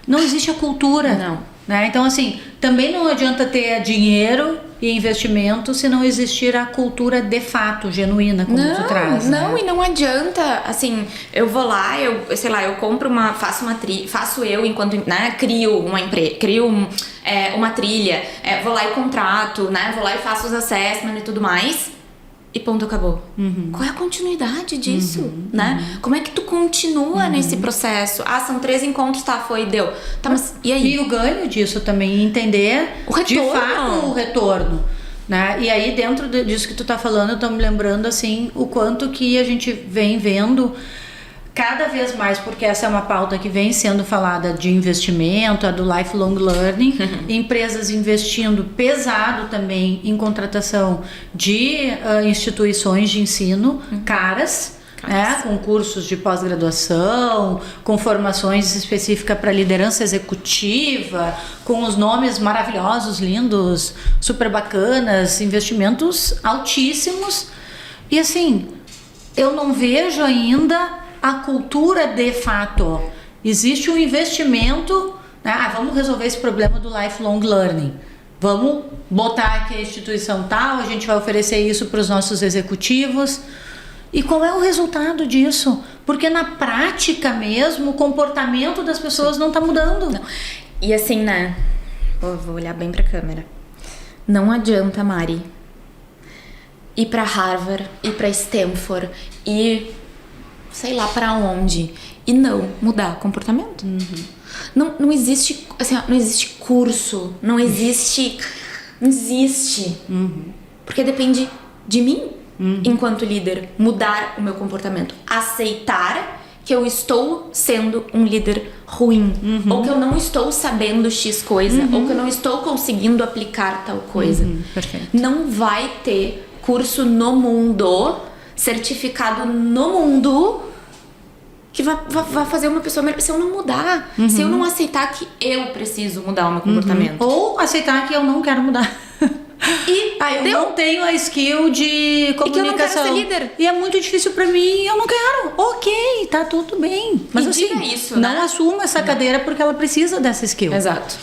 B: não existe a cultura. Não. Né? Então, assim, também não adianta ter dinheiro e investimento se não existir a cultura de fato, genuína, como tu traz. Não, né? E não adianta, assim, eu vou lá, eu compro faço eu enquanto, né, crio uma trilha, vou lá e contrato, né, vou lá e faço os assessment e tudo mais. E ponto, acabou. Qual é a continuidade disso, né? Como é que tu continua nesse processo? São 3 encontros, deu. Tá, mas e aí? E o ganho disso também, entender de fato o retorno, né? E aí, dentro disso que tu tá falando, eu tô me lembrando, assim, o quanto que a gente vem vendo cada vez mais, porque essa é uma pauta que vem sendo falada de investimento, a do lifelong learning, empresas investindo pesado também em contratação de instituições de ensino caras, Com cursos de pós-graduação, com formações específicas para liderança executiva, com os nomes maravilhosos, lindos, super bacanas, investimentos altíssimos. E assim, eu não vejo ainda a cultura de fato. Existe um investimento, né? Vamos resolver esse problema do lifelong learning. Vamos botar aqui a instituição tal, a gente vai oferecer isso para os nossos executivos. E qual é o resultado disso? Porque na prática mesmo, o comportamento das pessoas não está mudando.
C: Não. E assim, né? Vou olhar bem para a câmera. Não adianta, Mari, ir para Harvard, ir para Stanford, ir sei lá para onde e não mudar comportamento. Não existe, assim, não existe curso, não existe. Porque depende de mim, enquanto líder, mudar o meu comportamento, aceitar que eu estou sendo um líder ruim, ou que eu não estou sabendo X coisa, ou que eu não estou conseguindo aplicar tal coisa.
B: Perfeito.
C: Não vai ter curso no mundo, certificado no mundo, que vai fazer uma pessoa melhor. Se eu não mudar, se eu não aceitar que eu preciso mudar o meu comportamento.
B: Ou aceitar que eu não quero mudar.
C: E
B: eu não tenho a skill de comunicação.
C: E que eu não quero ser líder.
B: E é muito difícil pra mim, eu não quero. Ok, tá tudo bem. Mas
C: e
B: assim,
C: diga isso,
B: não
C: né?
B: assuma essa cadeira porque ela precisa dessa skill.
C: Exato.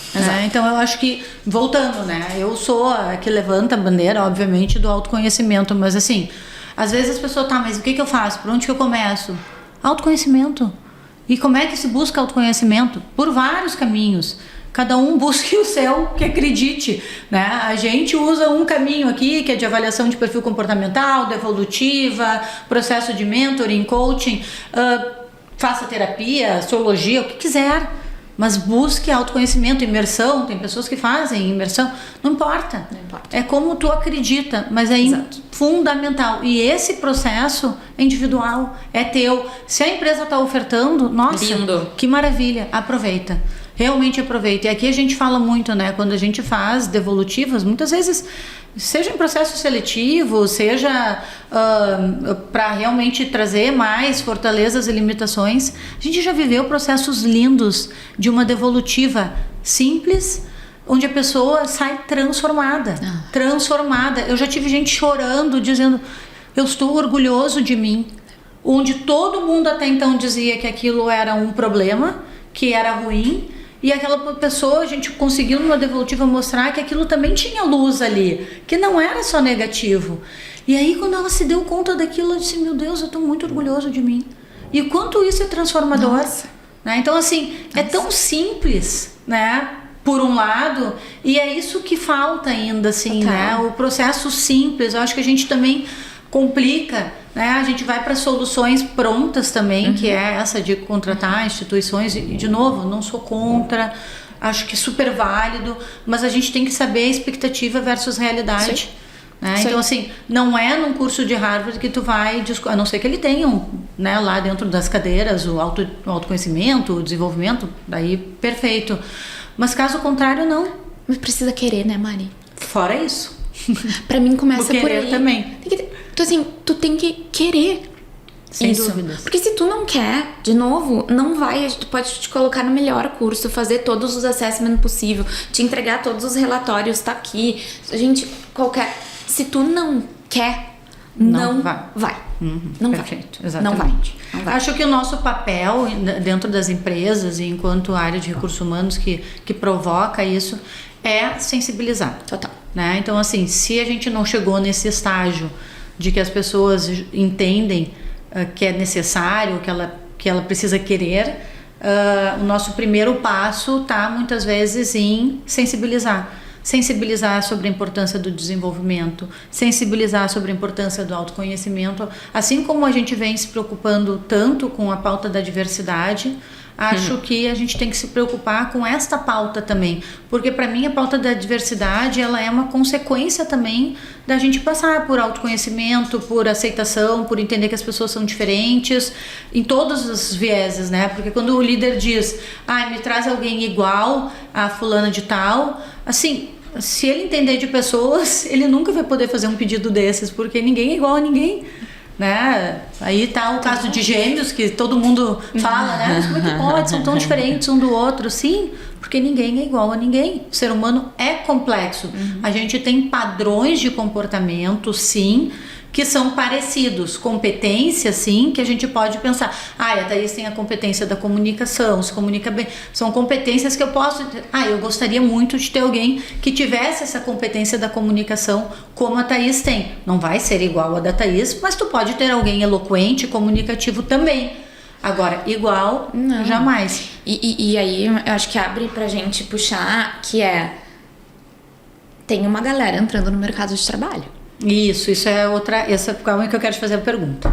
B: Então eu acho que, voltando, né? Eu sou a que levanta a bandeira, obviamente, do autoconhecimento. Mas assim, às vezes as pessoas, mas o que eu faço? Por onde que eu começo? Autoconhecimento. E como é que se busca autoconhecimento? Por vários caminhos. Cada um busque o seu que acredite, né? A gente usa um caminho aqui, que é de avaliação de perfil comportamental, devolutiva, processo de mentoring, coaching, faça terapia, astrologia, o que quiser. Mas busque autoconhecimento, imersão. Tem pessoas que fazem imersão. Não importa. É como tu acredita, mas é fundamental. E esse processo é individual, é teu. Se a empresa está ofertando, nossa,
C: lindo,
B: que maravilha, aproveita. Realmente aproveita. E aqui a gente fala muito, né? Quando a gente faz devolutivas, muitas vezes, seja em processo seletivo, seja para realmente trazer mais fortalezas e limitações, a gente já viveu processos lindos de uma devolutiva simples, onde a pessoa sai transformada. Transformada. Eu já tive gente chorando, dizendo, eu estou orgulhoso de mim. Onde todo mundo até então dizia que aquilo era um problema, que era ruim. E aquela pessoa, a gente conseguiu numa devolutiva mostrar que aquilo também tinha luz ali, que não era só negativo. E aí quando ela se deu conta daquilo, ela disse, meu Deus, eu estou muito orgulhoso de mim. E o quanto isso é transformador. Né? Então assim, é tão simples, né? Por um lado, e é isso que falta ainda, assim, né? O processo simples, eu acho que a gente também complica, né? A gente vai para soluções prontas também, que é essa de contratar instituições, e de novo, não sou contra, acho que é super válido, mas a gente tem que saber a expectativa versus realidade. Né? Então assim, não é num curso de Harvard que tu vai, a não ser que ele tenha né, lá dentro das cadeiras o autoconhecimento, o desenvolvimento, daí perfeito, mas caso contrário não.
C: Mas precisa querer, né, Mari?
B: Fora isso.
C: Pra mim começa por aí
B: também.
C: Então assim, tu tem que querer.
B: Sem
C: isso.
B: dúvidas.
C: Porque se tu não quer, de novo, não vai. Tu pode te colocar no melhor curso, fazer todos os assessments possível, te entregar todos os relatórios, tá aqui. Gente, se tu não quer, não vai. Não
B: Perfeito,
C: vai.
B: Exatamente.
C: Não vai.
B: Acho que o nosso papel dentro das empresas e enquanto área de recursos humanos que provoca isso é sensibilizar.
C: Total.
B: Né? Então assim, se a gente não chegou nesse estágio de que as pessoas entendem que é necessário, que ela precisa querer, o nosso primeiro passo está muitas vezes em sensibilizar sobre a importância do desenvolvimento, sensibilizar sobre a importância do autoconhecimento, assim como a gente vem se preocupando tanto com a pauta da diversidade. Acho que a gente tem que se preocupar com esta pauta também, porque para mim a pauta da diversidade ela é uma consequência também da gente passar por autoconhecimento, por aceitação, por entender que as pessoas são diferentes em todos os vieses, né? Porque quando o líder diz, me traz alguém igual a fulana de tal, assim, se ele entender de pessoas, ele nunca vai poder fazer um pedido desses, porque ninguém é igual a ninguém. né? Aí tá o caso de gêmeos, que todo mundo fala, né? Mas como é que pode? São tão diferentes um do outro. Sim, porque ninguém é igual a ninguém. O ser humano é complexo. A gente tem padrões de comportamento, sim, que são parecidos. Competências, sim, que a gente pode pensar. A Thaís tem a competência da comunicação, se comunica bem. São competências que eu posso... eu gostaria muito de ter alguém que tivesse essa competência da comunicação como a Thaís tem. Não vai ser igual a da Thaís, mas tu pode ter alguém eloquente, comunicativo também. Agora, igual, não. Jamais.
C: E aí, eu acho que abre pra gente puxar, que tem uma galera entrando no mercado de trabalho.
B: Isso é outra. Essa é que eu quero te fazer a pergunta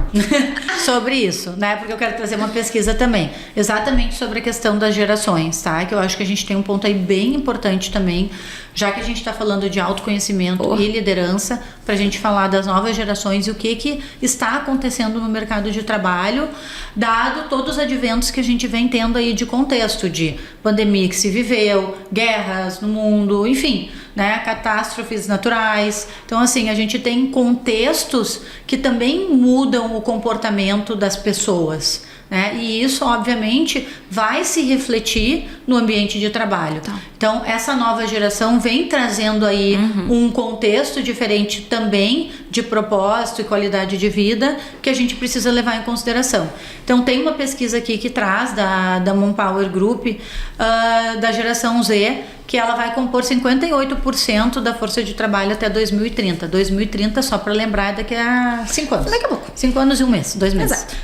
B: sobre isso, né? Porque eu quero trazer uma pesquisa também, exatamente sobre a questão das gerações, tá? Que eu acho que a gente tem um ponto aí bem importante também, já que a gente está falando de autoconhecimento e liderança, para a gente falar das novas gerações e o que está acontecendo no mercado de trabalho, dado todos os adventos que a gente vem tendo aí de contexto de pandemia que se viveu, guerras no mundo, enfim, né, catástrofes naturais. Então, assim, a gente tem contextos que também mudam o comportamento das pessoas, né? E isso, obviamente, vai se refletir no ambiente de trabalho. Tá. Então, essa nova geração vem trazendo aí um contexto diferente também de propósito e qualidade de vida que a gente precisa levar em consideração. Então, tem uma pesquisa aqui que traz da Manpower Group, da geração Z, que ela vai compor 58% da força de trabalho até 2030. 2030, só para lembrar, daqui a 5 anos.
C: Daqui a pouco.
B: 5 anos e 1 mês, 2 meses.
C: Exato.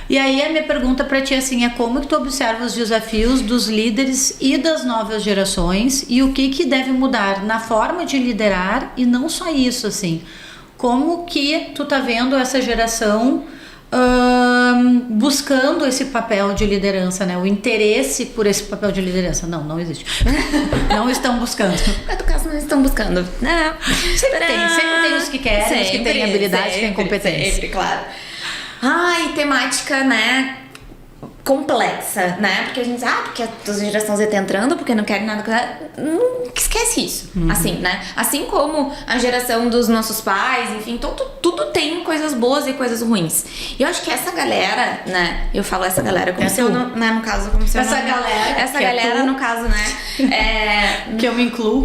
B: E aí a minha pergunta para ti assim, é como que tu observa os desafios dos líderes e das novas gerações e o que deve mudar na forma de liderar e não só isso, assim. Como que tu tá vendo essa geração buscando esse papel de liderança, né? O interesse por esse papel de liderança. Não existe. Não estão buscando.
C: No caso, não estão buscando. Não.
B: Sempre tem os que querem, os que têm habilidade, que têm competência.
C: Sempre, claro. Temática, né, complexa, né? Porque a gente diz, porque a geração Z tá entrando, porque não querem nada. Esquece isso. Assim, né? Assim como a geração dos nossos pais, enfim, tudo tem coisas boas e coisas ruins. E eu acho que essa galera, né? Eu falo essa galera como se eu não, né, no caso, como se eu
B: essa
C: não,
B: galera.
C: Essa galera, no caso, né?
B: Que eu me incluo.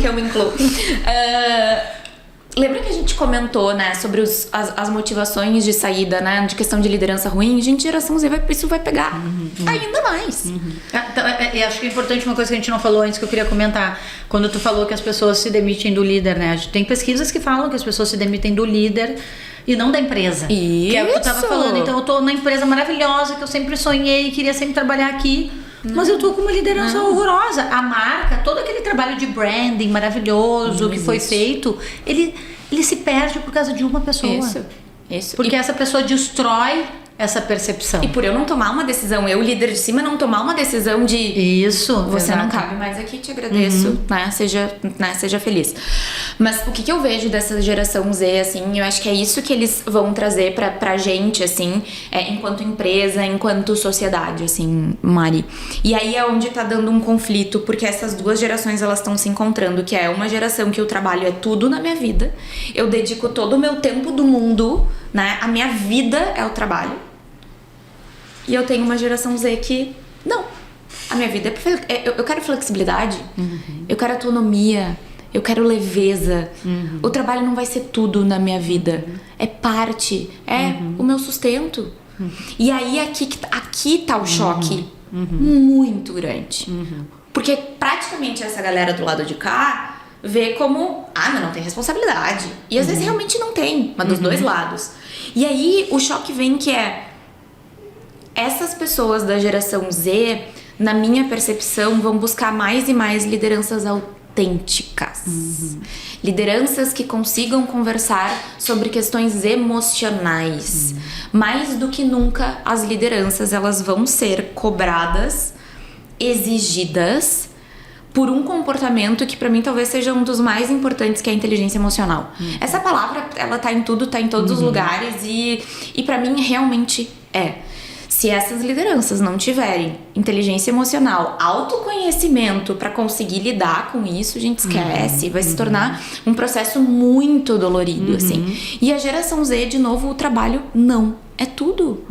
C: Lembra que a gente comentou, né, sobre as motivações de saída, né, de questão de liderança ruim? Gente, geração Z, isso vai pegar ainda mais.
B: Então, eu acho que é importante uma coisa que a gente não falou antes, que eu queria comentar. Quando tu falou que as pessoas se demitem do líder, né? Tem pesquisas que falam que as pessoas se demitem do líder e não da empresa.
C: Isso.
B: Que é o que tu tava falando. Então, eu tô na empresa maravilhosa, que eu sempre sonhei e queria sempre trabalhar aqui. Mas eu tô com uma liderança horrorosa. A marca, todo aquele trabalho de branding maravilhoso que foi feito, ele se perde por causa de uma pessoa.
C: Isso.
B: Porque essa pessoa destrói essa percepção.
C: E por eu não tomar uma decisão, eu, líder de cima, não tomar uma decisão de...
B: Isso,
C: você
B: exato.
C: não cabe mais aqui, te agradeço, né? Seja feliz. Mas o que eu vejo dessa geração Z, assim, eu acho que é isso que eles vão trazer pra gente, assim, enquanto empresa, enquanto sociedade, assim, Mari. E aí é onde tá dando um conflito, porque essas duas gerações, elas estão se encontrando, que é uma geração que o trabalho é tudo na minha vida, eu dedico todo o meu tempo do mundo, né? A minha vida é o trabalho. E eu tenho uma geração Z que, não, a minha vida eu quero flexibilidade, eu quero autonomia, eu quero leveza. O trabalho não vai ser tudo na minha vida, é parte, o meu sustento. E aí aqui tá o choque muito grande. Porque praticamente essa galera do lado de cá vê como, mas não tem responsabilidade. E às vezes realmente não tem, mas dos dois lados. E aí o choque vem que essas pessoas da geração Z, na minha percepção, vão buscar mais e mais lideranças autênticas. Lideranças que consigam conversar sobre questões emocionais. Mais do que nunca, as lideranças, elas vão ser cobradas, exigidas por um comportamento que pra mim talvez seja um dos mais importantes, que é a inteligência emocional. Essa palavra, ela tá em tudo, tá em todos os lugares e pra mim realmente é. Se essas lideranças não tiverem inteligência emocional, autoconhecimento para conseguir lidar com isso, a gente esquece. Vai se tornar um processo muito dolorido, assim. E a geração Z, de novo, o trabalho não é tudo.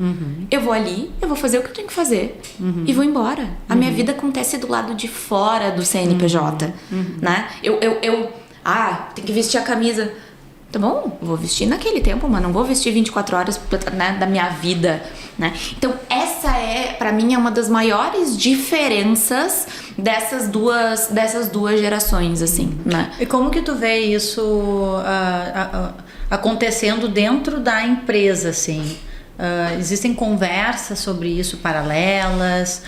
C: Eu vou ali, eu vou fazer o que eu tenho que fazer e vou embora. A minha vida acontece do lado de fora do CNPJ, né? Tem que vestir a camisa. Tá bom, vou vestir naquele tempo, mas não vou vestir 24 horas, né, da minha vida, né? Então, essa pra mim, é uma das maiores diferenças dessas duas gerações, assim, né?
B: E como que tu vê isso acontecendo dentro da empresa, assim? Existem conversas sobre isso paralelas?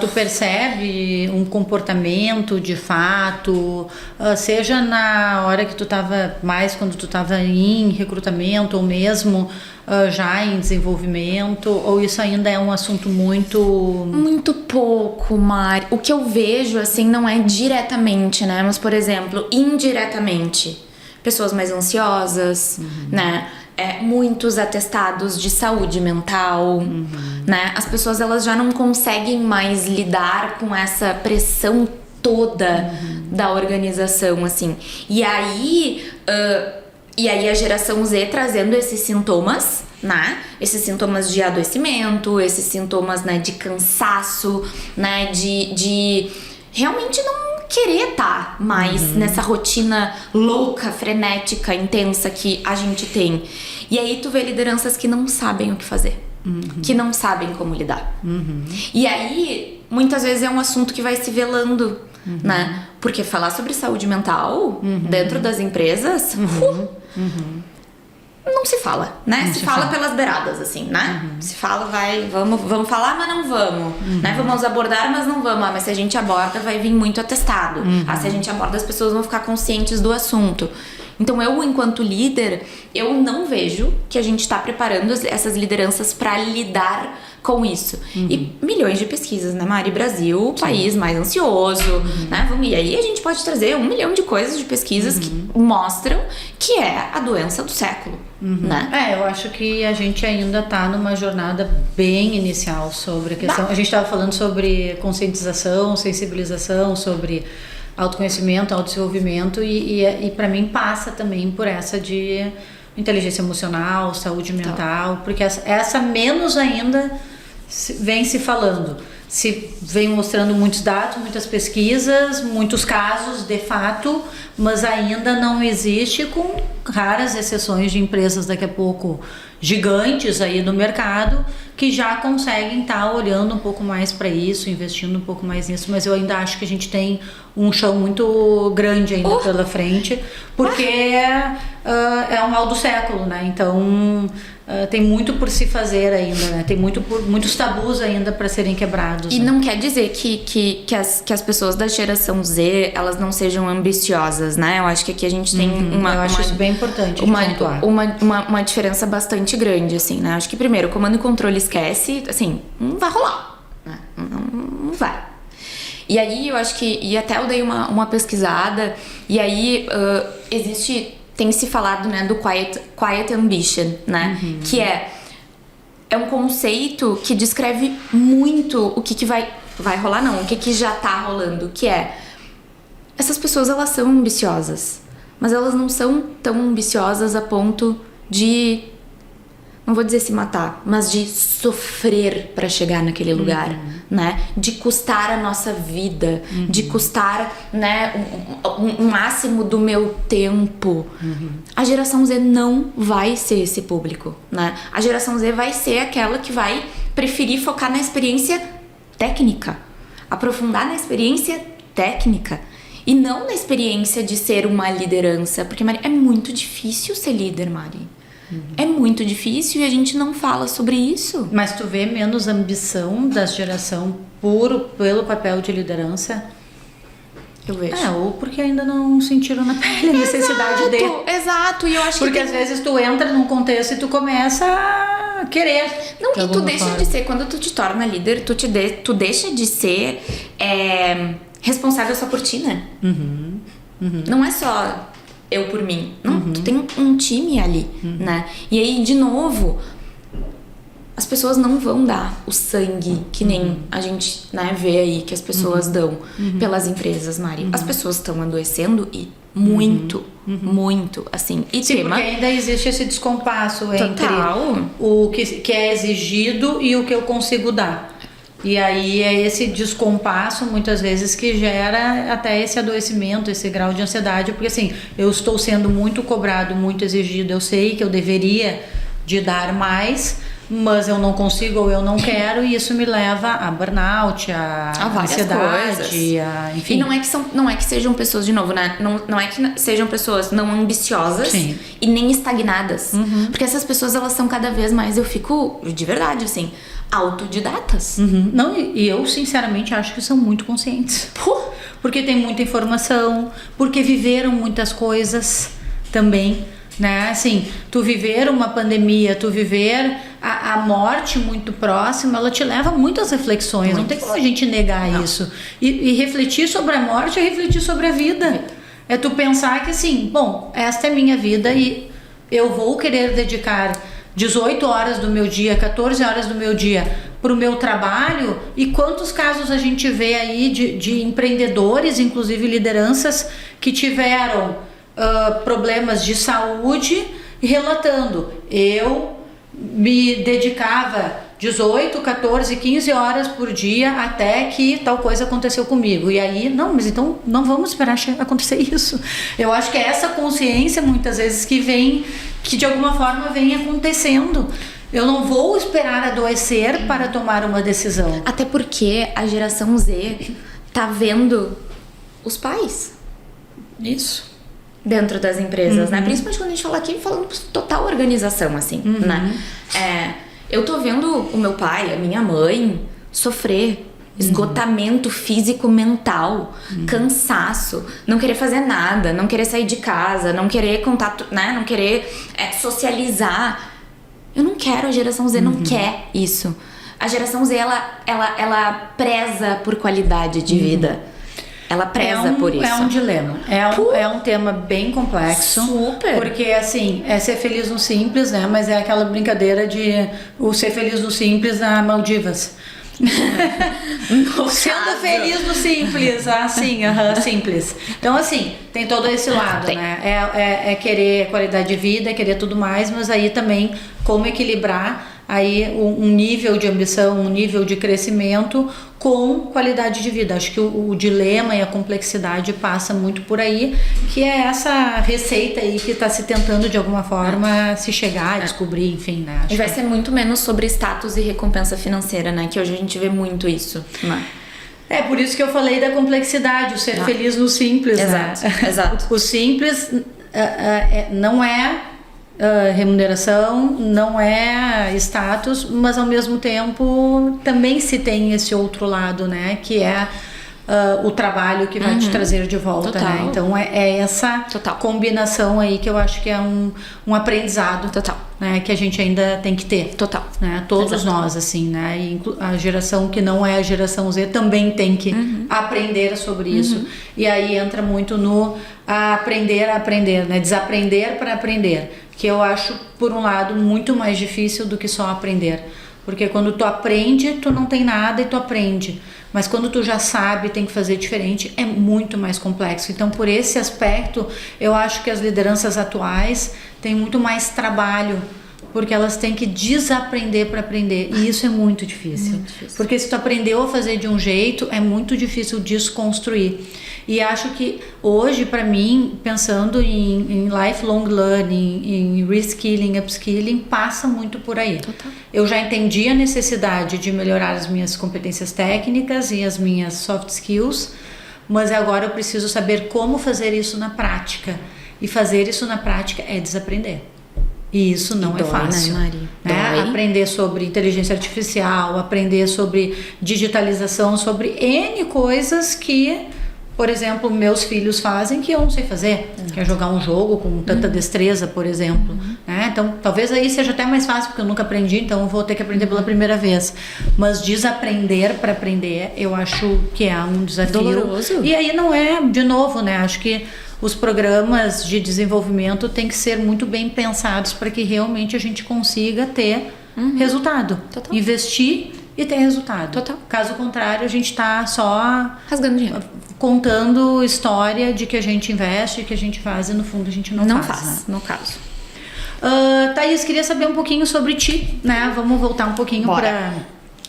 B: Tu percebe um comportamento de fato, seja na hora que tu estava quando tu estava em recrutamento ou mesmo já em desenvolvimento, ou isso ainda é um assunto muito
C: pouco, Mari. O que eu vejo, assim, não é diretamente, né? Mas, por exemplo, indiretamente, pessoas mais ansiosas, né? Muitos atestados de saúde mental, né? As pessoas, elas já não conseguem mais lidar com essa pressão toda da organização, assim. E aí a geração Z trazendo esses sintomas, né? Esses sintomas de adoecimento, esses sintomas, né, de cansaço, né? De realmente não querer estar mais nessa rotina louca, frenética, intensa que a gente tem. E aí tu vê lideranças que não sabem o que fazer, que não sabem como lidar. E aí, muitas vezes é um assunto que vai se velando, né? Porque falar sobre saúde mental dentro das empresas, não se fala, né? Se fala pelas beiradas, assim, né? Se fala, vamos falar, mas não vamos, né? Vamos abordar, mas não vamos. Mas se a gente aborda, vai vir muito atestado. Se a gente aborda, as pessoas vão ficar conscientes do assunto. Então, eu, enquanto líder, eu não vejo que a gente tá preparando essas lideranças para lidar com isso. E milhões de pesquisas, né, Mari? Brasil, o país mais ansioso, né? E aí a gente pode trazer 1 milhão de coisas de pesquisas que mostram que é a doença do século, né?
B: Eu acho que a gente ainda tá numa jornada bem inicial sobre a questão. A gente tava falando sobre conscientização, sensibilização, sobre autoconhecimento, autodesenvolvimento e para mim passa também por essa de inteligência emocional, saúde mental, porque essa menos ainda vem se falando, se vem mostrando muitos dados, muitas pesquisas, muitos casos de fato, mas ainda não existe, com raras exceções de empresas daqui a pouco gigantes aí no mercado que já conseguem estar olhando um pouco mais para isso, investindo um pouco mais nisso, mas eu ainda acho que a gente tem um chão muito grande ainda pela frente, porque é um mal do século, né? Então tem muito por se fazer ainda, né? Tem muitos tabus ainda para serem quebrados.
C: E
B: né?
C: não quer dizer que as pessoas da geração Z, elas não sejam ambiciosas, né? Eu acho que aqui a gente tem
B: eu acho isso bem importante de pontuar.
C: uma diferença bastante grande, assim, né? Acho que primeiro, comando e controle esquece, assim, não vai rolar, né? Não vai. E aí eu acho que, e até eu dei uma pesquisada, e aí tem se falado, né, do quiet ambition, né? Que é um conceito que descreve muito o que vai rolar, não, o que já tá rolando, que é essas pessoas, elas são ambiciosas, mas elas não são tão ambiciosas a ponto de, não vou dizer se matar, mas de sofrer para chegar naquele lugar, né? De custar a nossa vida, de custar, né, um máximo do meu tempo. A geração Z não vai ser esse público, né? A geração Z vai ser aquela que vai preferir focar na experiência técnica, aprofundar na experiência técnica e não na experiência de ser uma liderança, porque, Mari, é muito difícil ser líder, Mari. É muito difícil e a gente não fala sobre isso.
B: Mas tu vê menos ambição da geração pelo papel de liderança?
C: Eu vejo.
B: Ou porque ainda não sentiram na pele a necessidade de.
C: Exato, e eu acho
B: porque
C: que
B: às vezes tu entra num contexto e tu começa a querer.
C: Não, e tu deixa de ser, quando tu te torna líder, tu deixa de ser responsável só por ti, né? Não é só eu por mim. Não, tu tem um time ali, né? E aí, de novo, as pessoas não vão dar o sangue que nem a gente, né, vê aí que as pessoas dão pelas empresas, Mari. As pessoas estão adoecendo e muito, assim. E
B: Sim, porque ainda existe esse descompasso entre o que é exigido e o que eu consigo dar. E aí é esse descompasso, muitas vezes, que gera até esse adoecimento, esse grau de ansiedade, porque assim, eu estou sendo muito cobrado, muito exigido, eu sei que eu deveria de dar mais, mas eu não consigo ou eu não quero, e isso me leva a burnout, a
C: várias
B: ansiedade,
C: coisas.
B: enfim.
C: E não é que sejam pessoas, de novo, né? Não é que sejam pessoas não ambiciosas
B: Sim.
C: e nem estagnadas. Porque essas pessoas, elas são cada vez mais, eu fico, de verdade, assim, autodidatas.
B: Não, e eu sinceramente acho que são muito conscientes. Porque tem muita informação, porque viveram muitas coisas também, né? Assim, tu viver uma pandemia, tu viver a morte muito próxima, ela te leva a muitas reflexões. Não tem como a gente negar isso. E refletir sobre a morte é refletir sobre a vida. É tu pensar que assim, bom, esta é minha vida e eu vou querer dedicar 18 horas do meu dia, 14 horas do meu dia para o meu trabalho. E quantos casos a gente vê aí de empreendedores, inclusive lideranças, que tiveram problemas de saúde, relatando: eu me dedicava 18, 14, 15 horas por dia até que tal coisa aconteceu comigo. E aí, não, mas então não vamos esperar acontecer isso. Eu acho que é essa consciência muitas vezes que vem, que de alguma forma vem acontecendo. Eu não vou esperar adoecer para tomar uma decisão.
C: Até porque a geração Z tá vendo os pais.
B: Isso.
C: Dentro das empresas, né? Principalmente quando a gente fala aqui, falando total organização, assim, né? Eu tô vendo o meu pai, a minha mãe sofrer esgotamento físico, mental, cansaço, não querer fazer nada, não querer sair de casa, não querer contato, né? Não querer socializar. Eu não quero, a geração Z não quer isso. A geração Z, ela preza por qualidade de vida. Ela preza por isso.
B: É um dilema. É um tema bem complexo.
C: Super.
B: Porque, assim, é ser feliz no simples, né? Mas é aquela brincadeira de o ser feliz no simples na Maldivas. Sendo feliz no simples, assim, simples. Então, assim, tem todo esse lado, né? É querer qualidade de vida, é querer tudo mais, mas aí também como equilibrar aí um nível de ambição, um nível de crescimento com qualidade de vida. Acho que o dilema e a complexidade passa muito por aí, que é essa receita aí que está se tentando de alguma forma se chegar, descobrir, enfim, né?
C: E vai ser muito menos sobre status e recompensa financeira, né? Que hoje a gente vê muito isso, né?
B: É por isso que eu falei da complexidade, o ser feliz no simples,
C: exato,
B: né?
C: Exato.
B: O simples não é remuneração, não é status, mas ao mesmo tempo também se tem esse outro lado, né? Que é o trabalho que vai te trazer de volta,
C: Total.
B: né? Então é essa combinação aí que eu acho que é um aprendizado, né? Que a gente ainda tem que ter, né? Todos nós, assim, né? E a geração que não é a geração Z também tem que aprender sobre isso. E aí entra muito no aprender a aprender, né? Desaprender para aprender, que eu acho, por um lado, muito mais difícil do que só aprender. Porque quando tu aprende, tu não tem nada e tu aprende. Mas quando tu já sabe, tem que fazer diferente, é muito mais complexo. Então, por esse aspecto, eu acho que as lideranças atuais têm muito mais trabalho, porque elas têm que desaprender para aprender. E isso é muito difícil. Porque se tu aprendeu a fazer de um jeito, é muito difícil desconstruir. E acho que hoje, para mim, pensando em lifelong learning, em reskilling, upskilling, passa muito por aí. Eu já entendi a necessidade de melhorar as minhas competências técnicas e as minhas soft skills, mas agora eu preciso saber como fazer isso na prática. E fazer isso na prática é desaprender. E isso não é fácil.
C: Né, Mari?
B: Aprender sobre inteligência artificial, aprender sobre digitalização, sobre N coisas que, por exemplo, meus filhos fazem que eu não sei fazer. Que é jogar um jogo com tanta destreza, por exemplo. Né? Então, talvez aí seja até mais fácil, porque eu nunca aprendi, então eu vou ter que aprender pela primeira vez. Mas desaprender para aprender, eu acho que é um desafio.
C: Doloroso.
B: E aí não é, de novo, né? Acho que os programas de desenvolvimento têm que ser muito bem pensados para que realmente a gente consiga ter resultado.
C: Total.
B: Investir e ter resultado.
C: Total.
B: Caso contrário, a gente tá só
C: Rasgando dinheiro.
B: contando história de que a gente investe, que a gente faz e no fundo a gente não faz. Né?
C: No caso.
B: Thaís, queria saber um pouquinho sobre ti, né? Vamos voltar um pouquinho para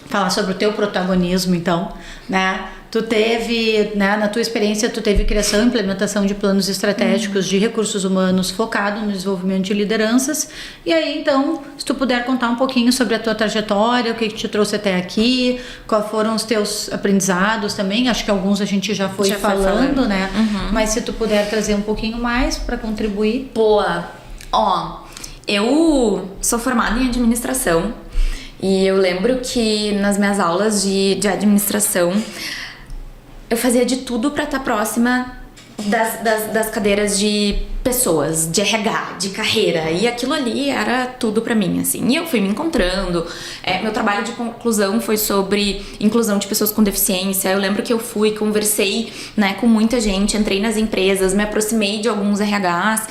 B: falar sobre o teu protagonismo, então, né? Tu teve, né, na tua experiência, tu teve criação e implementação de planos estratégicos de recursos humanos focado no desenvolvimento de lideranças. E aí, então, se tu puder contar um pouquinho sobre a tua trajetória, o que te trouxe até aqui, quais foram os teus aprendizados também. Acho que alguns a gente já foi falando, né? Mas se tu puder trazer um pouquinho mais para contribuir.
C: Boa. Ó, eu sou formada em administração e eu lembro que nas minhas aulas de administração eu fazia de tudo pra estar próxima das cadeiras de pessoas, de RH, de carreira, e aquilo ali era tudo pra mim, assim. E eu fui me encontrando. Meu trabalho de conclusão foi sobre inclusão de pessoas com deficiência. Eu lembro que eu fui, conversei, né, com muita gente, entrei nas empresas, me aproximei de alguns RHs.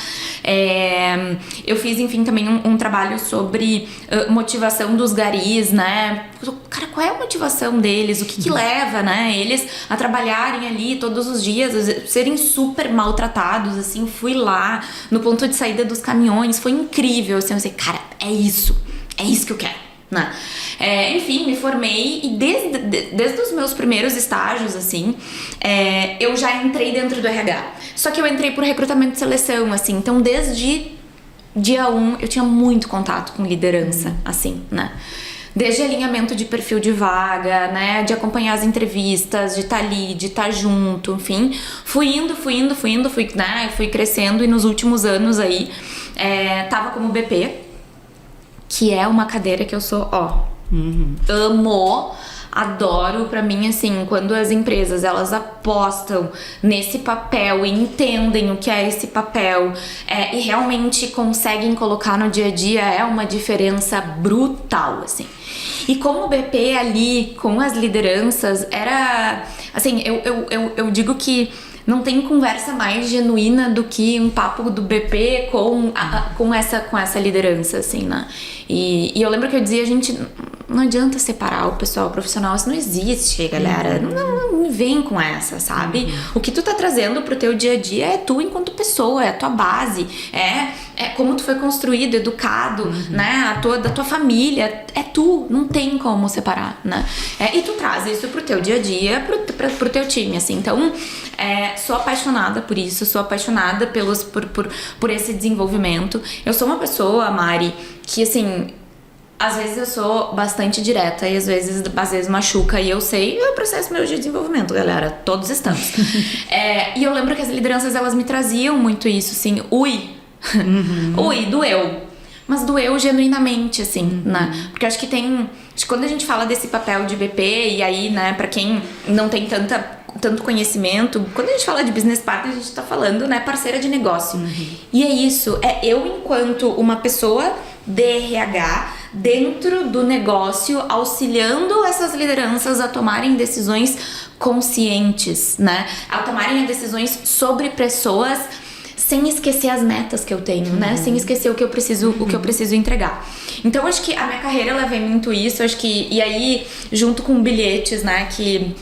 C: Eu fiz, enfim, também um trabalho sobre motivação dos garis, né? Cara, qual é a motivação deles? O que leva, né, eles a trabalharem ali todos os dias, serem super maltratados, assim. Fui lá no ponto de saída dos caminhões, foi incrível, assim, eu pensei, cara, é isso que eu quero, né? Enfim, me formei e desde os meus primeiros estágios, assim, eu já entrei dentro do RH, só que eu entrei por recrutamento e seleção, assim, então desde dia 1 eu tinha muito contato com liderança, assim, né? Desde alinhamento de perfil de vaga, né, de acompanhar as entrevistas, de estar ali, de estar junto, enfim. Fui crescendo e nos últimos anos aí, tava como BP, que é uma cadeira que eu sou, amo, adoro. Pra mim, assim, quando as empresas, elas apostam nesse papel e entendem o que é esse papel e realmente conseguem colocar no dia a dia, é uma diferença brutal, assim. E como BP ali, com as lideranças, era... Assim, eu digo que não tem conversa mais genuína do que um papo do BP com essa liderança, assim, né? E eu lembro que eu dizia, gente, não adianta separar o pessoal profissional, isso não existe, galera. Não me vem com essa, sabe? O que tu tá trazendo pro teu dia a dia é tu enquanto pessoa, é a tua base, é como tu foi construído, educado, né? Da tua família, é tu, não tem como separar, né? E tu traz isso pro teu dia a dia, pro teu time, assim. Então, sou apaixonada por isso, sou apaixonada por esse desenvolvimento. Eu sou uma pessoa, Mari, que, assim, às vezes eu sou bastante direta e às vezes machuca, e eu sei o processo meu de desenvolvimento, galera, todos estamos. E eu lembro que as lideranças, elas me traziam muito isso, assim, ui, doeu. Mas doeu genuinamente, assim, né? Porque eu acho que quando a gente fala desse papel de BP, e aí, né, pra quem não tem tanto conhecimento, quando a gente fala de business partner, a gente tá falando, né, parceira de negócio. E é isso, eu enquanto uma pessoa de RH dentro do negócio, auxiliando essas lideranças a tomarem decisões conscientes, né, a tomarem decisões sobre pessoas, sem esquecer as metas que eu tenho, né? Sem esquecer o que eu preciso entregar. Então, acho que a minha carreira, ela vem muito isso, acho que... E aí, junto com bilhetes, né? Que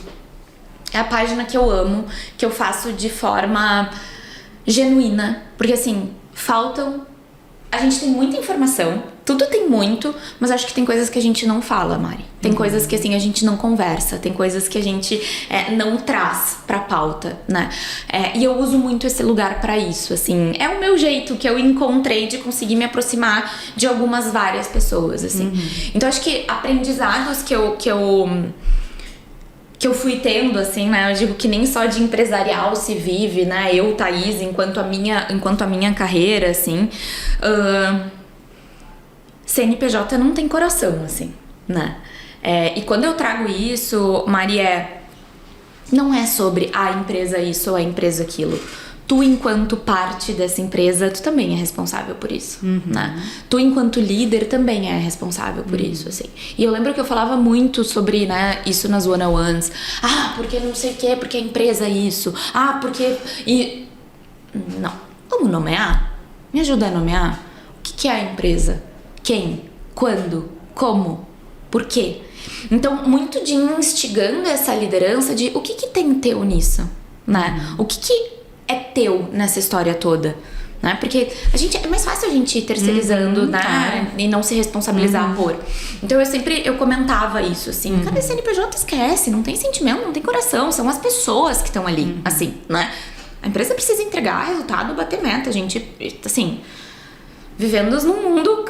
C: é a página que eu amo, que eu faço de forma genuína. Porque, assim, a gente tem muita informação, tudo tem muito, mas acho que tem coisas que a gente não fala, Mari. Tem coisas que, assim, a gente não conversa, tem coisas que a gente não traz pra pauta, né? E eu uso muito esse lugar pra isso, assim. É o meu jeito que eu encontrei de conseguir me aproximar de várias pessoas, assim. Então, acho que aprendizados que eu fui tendo, assim, né? Eu digo que nem só de empresarial se vive, né? Eu, Thaís, enquanto a minha carreira, assim... CNPJ não tem coração, assim, né? E quando eu trago isso, Maria, não é sobre a empresa isso ou a empresa aquilo. Tu, enquanto parte dessa empresa, tu também é responsável por isso, né? Tu, enquanto líder, também é responsável por isso, assim. E eu lembro que eu falava muito sobre, né, isso nas one-on-ones. Porque não sei o quê, porque a empresa é isso. Porque... Não. Vamos nomear? Me ajuda a nomear? O que é a empresa? Quem? Quando? Como? Por quê? Então, muito de instigando essa liderança de o que tem teu nisso, né? O que é teu nessa história toda, né? Porque é mais fácil a gente ir terceirizando, né? E não se responsabilizar por. Então, eu comentava isso, assim. Cada CNPJ esquece, não tem sentimento, não tem coração, são as pessoas que estão ali, assim, né? A empresa precisa entregar resultado, bater meta, a gente, assim... Vivemos num mundo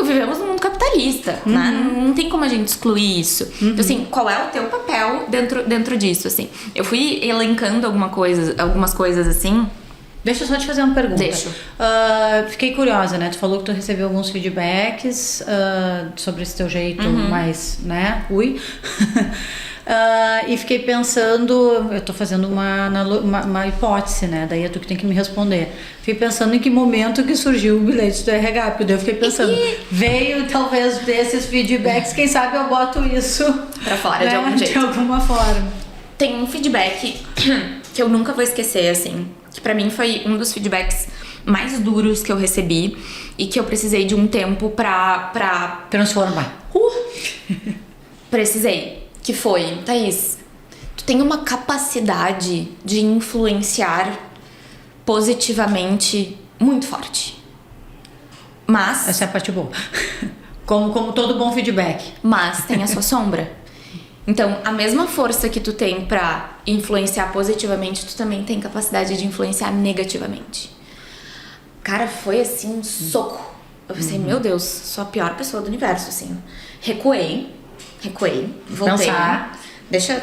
C: capitalista, né? Não tem como a gente excluir isso. Então, assim, qual é o teu papel dentro disso, assim? Eu fui elencando algumas coisas, assim.
B: Deixa eu só te fazer uma pergunta.
C: Deixa.
B: Fiquei curiosa, né? Tu falou que tu recebeu alguns feedbacks sobre esse teu jeito mais, né? E fiquei pensando, eu tô fazendo uma hipótese, né? Daí é tu que tem que me responder. Fiquei pensando em que momento que surgiu o bilhete do RH, porque daí eu fiquei pensando, veio talvez desses feedbacks, quem sabe eu boto isso
C: pra fora, né? De algum jeito.
B: De alguma forma.
C: Tem um feedback que eu nunca vou esquecer, assim, que pra mim foi um dos feedbacks mais duros que eu recebi e que eu precisei de um tempo pra
B: transformar.
C: Precisei. Que foi, Thaís, tu tem uma capacidade de influenciar positivamente muito forte. Mas...
B: Essa é a parte boa. Como todo bom feedback.
C: Mas tem a sua sombra. Então, a mesma força que tu tem pra influenciar positivamente, tu também tem capacidade de influenciar negativamente. Cara, foi assim, um soco. Eu pensei, meu Deus, sou a pior pessoa do universo, assim. Recuei, voltei.
B: Pensar,
C: deixa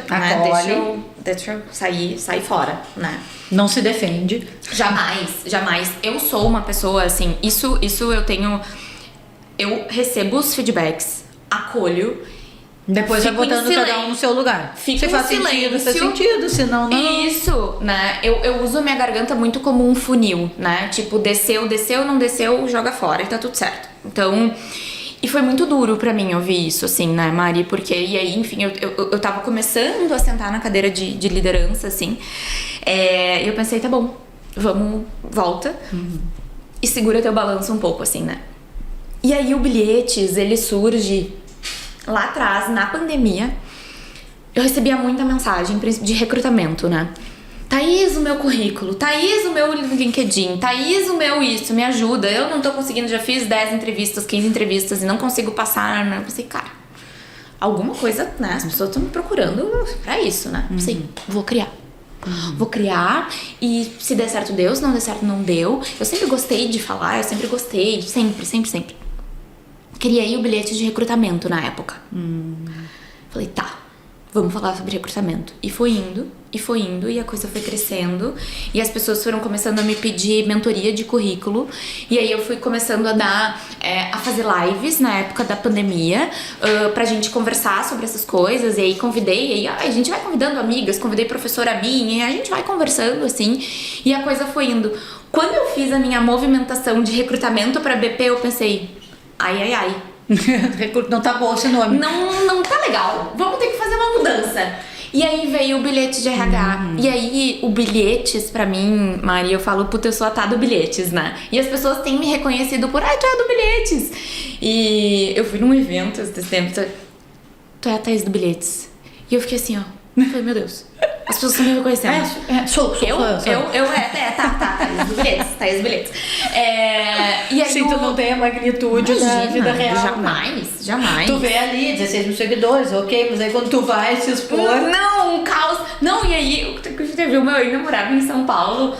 C: eu sair fora, né?
B: Não se defende.
C: Jamais. Eu sou uma pessoa, assim, isso eu tenho... Eu recebo os feedbacks, acolho.
B: Depois vai botando cada um no seu lugar.
C: Se faz sentido,
B: senão não...
C: Isso, né? Eu uso a minha garganta muito como um funil, né? Tipo, desceu, não desceu, joga fora e tá tudo certo. Então... E foi muito duro pra mim ouvir isso, assim, né, Mari? Porque, e aí, enfim, eu tava começando a sentar na cadeira de liderança, assim. E eu pensei, tá bom, volta e segura teu balanço um pouco, assim, né? E aí o Bilhetes, ele surge lá atrás, na pandemia. Eu recebia muita mensagem de recrutamento, né? Thaís, o meu currículo, Thaís, o meu LinkedIn, Thaís, o meu isso, me ajuda. Eu não tô conseguindo, já fiz 10 entrevistas, 15 entrevistas e não consigo passar. Eu pensei, cara, alguma coisa, né? As pessoas estão me procurando pra isso, né? Sim, vou criar. Vou criar e se der certo deu, se não der certo não deu. Eu sempre gostei de falar, eu sempre gostei, sempre. Criei o bilhete de recrutamento na época. Falei, tá, vamos falar sobre recrutamento. E foi indo, e a coisa foi crescendo. E as pessoas foram começando a me pedir mentoria de currículo. E aí eu fui começando a fazer lives na época da pandemia, pra gente conversar sobre essas coisas. E aí convidei, a gente vai convidando amigas, convidei professora minha, e a gente vai conversando, assim. E a coisa foi indo. Quando eu fiz a minha movimentação de recrutamento pra BP, eu pensei, ai.
B: Não tá bom esse nome.
C: Não tá legal. Vamos ter que fazer uma mudança. E aí veio o bilhete de RH. E aí o bilhetes, pra mim, Maria, eu falo, puta, eu sou a tá do bilhetes, né? E as pessoas têm me reconhecido por, tu é do bilhetes. E eu fui num evento esse tempo, tu é a Thaís do bilhetes. E eu fiquei assim, ó. Falei, meu Deus. As pessoas estão me reconhecendo.
B: Sou.
C: Thaís do bilhetes. E aí
B: sim, tu não tem a magnitude da vida real.
C: Jamais.
B: Tu vê ali 16 mil seguidores, ok, mas aí quando tu vai se expor...
C: Não, um caos. Não, e aí, teve o meu ex-namorado em São Paulo.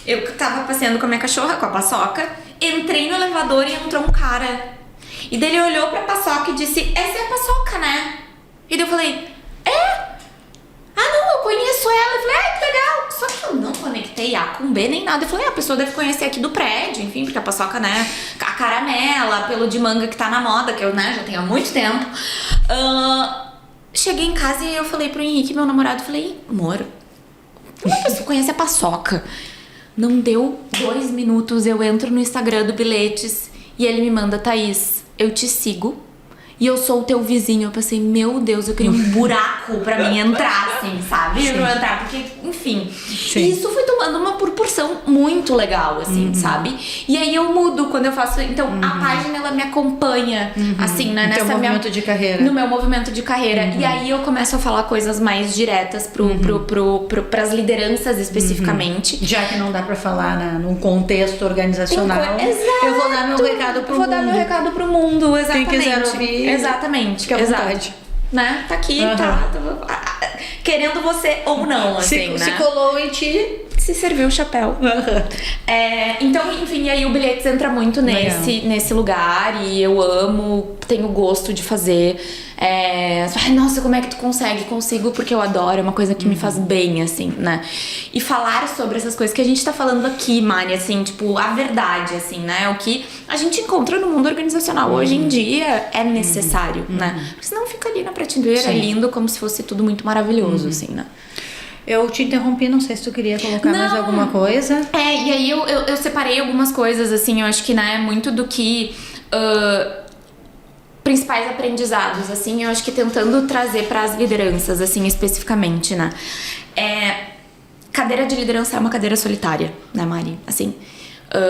C: Eu tava passeando com a minha cachorra, com a Paçoca. Entrei no elevador e entrou um cara. E daí ele olhou pra Paçoca e disse, essa é a Paçoca, né? E daí eu falei, não, eu conheço ela. Eu falei, que legal. Só que eu não conectei A com B nem nada. Eu falei, a pessoa deve conhecer aqui do prédio, enfim, porque a Paçoca, né, a caramela, pelo de manga que tá na moda, que eu, né, já tenho há muito tempo. Cheguei em casa e eu falei pro Henrique, meu namorado, falei, amor, uma pessoa conhece a Paçoca. Não deu 2 minutos, eu entro no Instagram do Bilhetes e ele me manda, Thaís, eu te sigo. E eu sou o teu vizinho. Eu pensei, meu Deus, eu queria um buraco pra mim entrar, assim, sabe? Pra eu entrar, porque enfim.
B: Sim.
C: E isso foi tomando uma proporção muito legal, assim, sabe? E aí eu mudo quando eu faço... Então, a página, ela me acompanha, assim, né?
B: No teu movimento de carreira.
C: No meu movimento de carreira. E aí eu começo a falar coisas mais diretas pras lideranças especificamente.
B: Já que não dá pra falar num contexto organizacional,
C: Exato.
B: eu vou dar meu recado pro
C: Vou
B: mundo.
C: dar meu recado pro mundo, exatamente.
B: Quem quiser ouvir,
C: exatamente.
B: fica à
C: exato.
B: vontade.
C: Né? Tá aqui, tá querendo você ou não, assim,
B: se
C: né?
B: colou em ti.
C: Se serviu o chapéu. Então, enfim, aí o Bilhetes entra muito nesse lugar e eu amo, tenho gosto de fazer. Nossa, como é que tu consegue? Consigo porque eu adoro, é uma coisa que me faz bem, assim, né? E falar sobre essas coisas que a gente tá falando aqui, Mari, assim, tipo, a verdade, assim, né? O que a gente encontra no mundo organizacional hoje em dia é necessário, né? Porque senão fica ali na prateleira, lindo, como se fosse tudo muito maravilhoso, assim, né?
B: Eu te interrompi, não sei se tu queria colocar mais alguma coisa.
C: E aí eu separei algumas coisas, assim, eu acho que, né, muito do que... principais aprendizados, assim, eu acho que tentando trazer para as lideranças, assim, especificamente, né? Cadeira de liderança é uma cadeira solitária, né, Mari? Assim,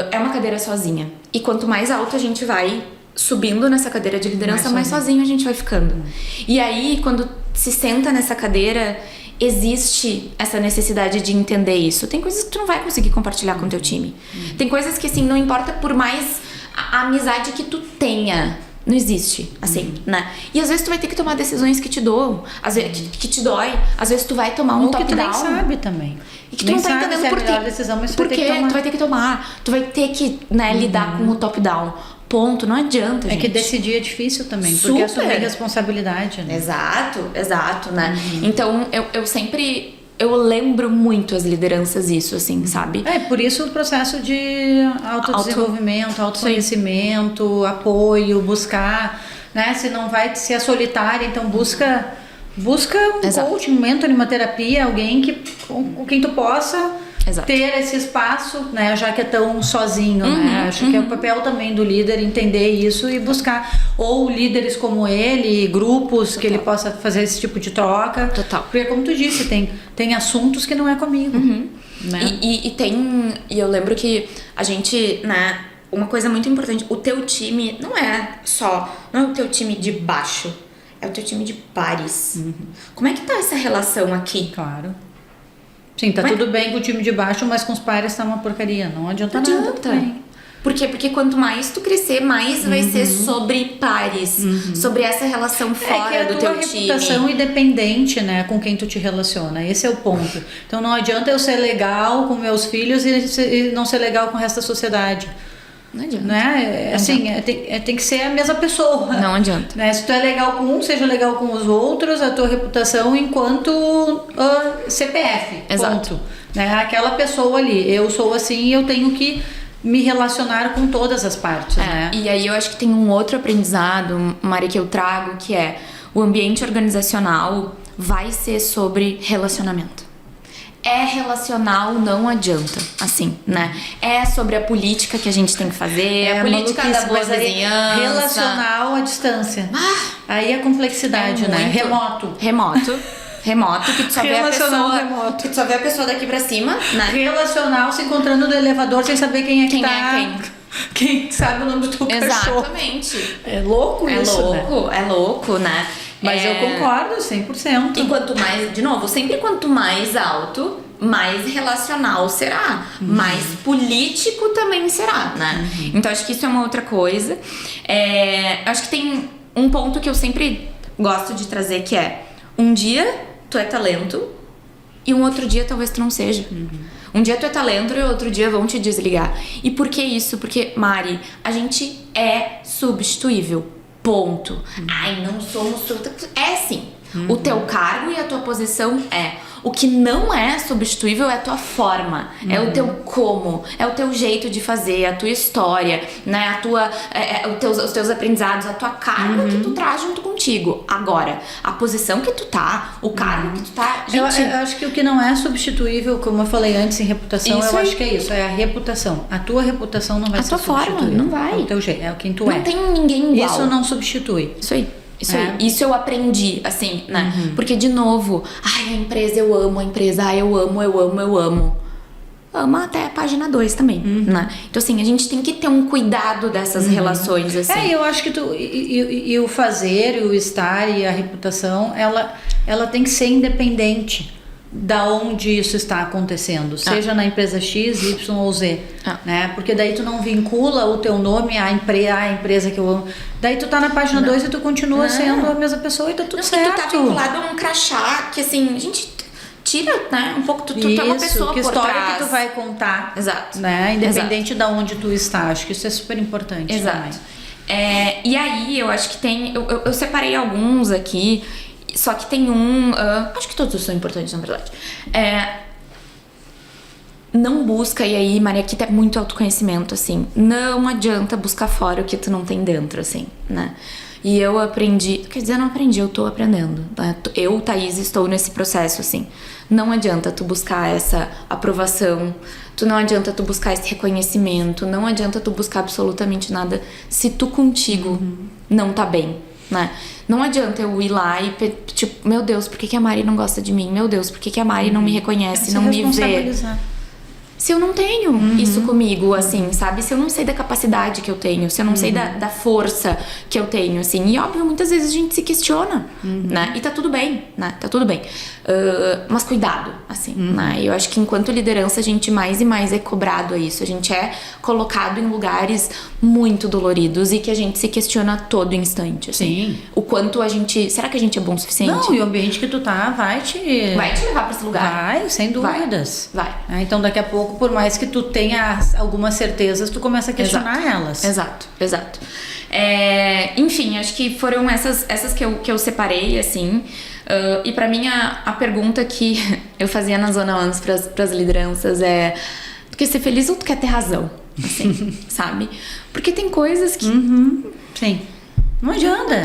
C: é uma cadeira sozinha. E quanto mais alto a gente vai subindo nessa cadeira de liderança, mais sozinho a gente vai ficando. E aí, quando se senta nessa cadeira, existe essa necessidade de entender isso. Tem coisas que tu não vai conseguir compartilhar com o teu time. Tem coisas que, assim, não importa por mais a amizade que tu tenha, não existe, assim, né? E às vezes tu vai ter que tomar decisões que te doam, às vezes que te dói, às vezes tu vai tomar um top-down.
B: que tu nem sabe também.
C: E que tu não tá entendendo por quê.
B: Decisão, mas
C: por quê? Tu vai ter que tomar. Tu vai ter que, né, lidar com o top-down. Ponto, não adianta, gente.
B: É que decidir é difícil também,
C: Super.
B: porque assumir responsabilidade, né?
C: Exato, né? Então, eu sempre... Eu lembro muito as lideranças isso, assim, sabe?
B: Por isso o processo de autodesenvolvimento, autoconhecimento, apoio, buscar, né? Se não vai ser solitária, então busca um coaching, um mentor, uma terapia, alguém com quem tu possa ter esse espaço, né? Já que é tão sozinho, né? Acho que é o papel também do líder entender isso e buscar ou líderes como ele, grupos que ele possa fazer esse tipo de troca.
C: Total.
B: Porque como tu disse, tem assuntos que não é comigo. Né?
C: E eu lembro que a gente, né? Uma coisa muito importante, o teu time não é o teu time de baixo, é o teu time de pares. Como é que tá essa relação aqui?
B: Claro. Sim, tá tudo bem com o time de baixo, mas com os pares tá uma porcaria. Não adianta nada também.
C: Por quê? Porque quanto mais tu crescer, mais vai ser sobre pares, sobre essa relação fora do teu time.
B: É a reputação independente, né, com quem tu te relaciona. Esse é o ponto. Então não adianta eu ser legal com meus filhos e não ser legal com o resto da sociedade.
C: Não adianta.
B: Né? Tem que ser a mesma pessoa.
C: Não adianta.
B: Né? Se tu é legal com um, seja legal com os outros, a tua reputação enquanto CPF.
C: Exato.
B: Ponto. Né? Aquela pessoa ali, eu sou assim e eu tenho que me relacionar com todas as partes. Né?
C: E aí eu acho que tem um outro aprendizado, Mari, que eu trago, que é o ambiente organizacional vai ser sobre relacionamento. É relacional, não adianta, assim, né? É sobre a política que a gente tem que fazer, a política da boa vizinhança.
B: Relacional à distância. Aí a complexidade, né?
C: Remoto, que tu só vê a pessoa.
B: Remoto.
C: Que tu só vê a pessoa daqui pra cima, né?
B: Relacional, se encontrando no elevador sem saber quem é que tá. Quem sabe o nome do teu cachorro.
C: Exatamente.
B: É louco isso, né?
C: É louco, né?
B: Mas eu concordo 100%.
C: E quanto mais, de novo, sempre quanto mais alto, mais relacional será, mais político também será, né? Então acho que isso é uma outra coisa. Acho que tem um ponto que eu sempre gosto de trazer, que é: um dia tu é talento e um outro dia talvez tu não seja. Um dia tu é talento e outro dia vão te desligar. E por que isso? Porque, Mari, a gente é substituível. Ponto. Ai, não somos... É sim. O teu cargo e a tua posição é. O que não é substituível é a tua forma, é o teu como, é o teu jeito de fazer, a tua história, né? Os teus aprendizados, a tua carga que tu traz junto contigo. Agora, a posição que tu tá, o cargo que tu tá... Gente,
B: eu acho que o que não é substituível, como eu falei antes em reputação,
C: Isso
B: eu
C: aí.
B: acho que é isso, é a reputação. A tua reputação não vai
C: A
B: ser
C: tua forma,
B: substituível.
C: não vai.
B: É o teu jeito, é quem tu
C: não
B: é.
C: tem ninguém igual.
B: Isso não substitui.
C: Isso aí. Isso aí. Isso eu aprendi, assim, né? Porque, de novo, a empresa, eu amo a empresa, eu amo. Ama até a página 2 também, né? Então, assim, a gente tem que ter um cuidado dessas relações, assim.
B: Eu acho que e o fazer, e o estar e a reputação, ela tem que ser independente da onde isso está acontecendo, seja na empresa X, Y ou Z, né? Porque daí tu não vincula o teu nome à empresa que eu amo. Daí tu tá na página 2 e tu continua sendo a mesma pessoa e tá tudo certo.
C: Tu tá vinculado a um crachá que, assim, a gente tira, né? Um pouco, tu é uma pessoa
B: que
C: por
B: história
C: trás.
B: que tu vai contar.
C: Exato.
B: Né? Independente de onde tu está. Acho que isso é super importante.
C: Exato. E aí, eu acho que tem... Eu separei alguns aqui, só que tem acho que todos são importantes, na verdade. Não busca, e aí, Maria, aqui tem muito autoconhecimento, assim. Não adianta buscar fora o que tu não tem dentro, assim, né? E eu aprendi... Quer dizer, eu não aprendi, eu tô aprendendo. Né? Eu, Thaís, estou nesse processo, assim. Não adianta tu buscar essa aprovação, não adianta tu buscar esse reconhecimento, não adianta tu buscar absolutamente nada se tu contigo não tá bem, né? Não adianta eu ir lá e, tipo, meu Deus, por que a Mari não gosta de mim? Meu Deus, por que a Mari não me reconhece, não me vê? Se eu não tenho isso comigo, assim, sabe? Se eu não sei da capacidade que eu tenho, se eu não sei da força que eu tenho, assim. E, óbvio, muitas vezes a gente se questiona, né? E tá tudo bem, né? Tá tudo bem. Mas cuidado, assim, né? Eu acho que enquanto liderança a gente mais e mais é cobrado a isso. A gente é colocado em lugares muito doloridos e que a gente se questiona a todo instante, assim. Sim. O quanto a gente... Será que a gente é bom o suficiente?
B: Não, e o ambiente que tu tá vai te
C: levar pra esse lugar.
B: Vai, sem dúvidas.
C: Vai.
B: Então, daqui a pouco, por mais que tu tenha algumas certezas, tu começa a questionar elas.
C: Exato. Enfim, acho que foram essas que eu separei, assim. E pra mim, a pergunta que eu fazia na Zona 11 pras lideranças é: tu quer ser feliz ou tu quer ter razão? Assim, sabe? Porque tem coisas que...
B: Sim. Não adianta,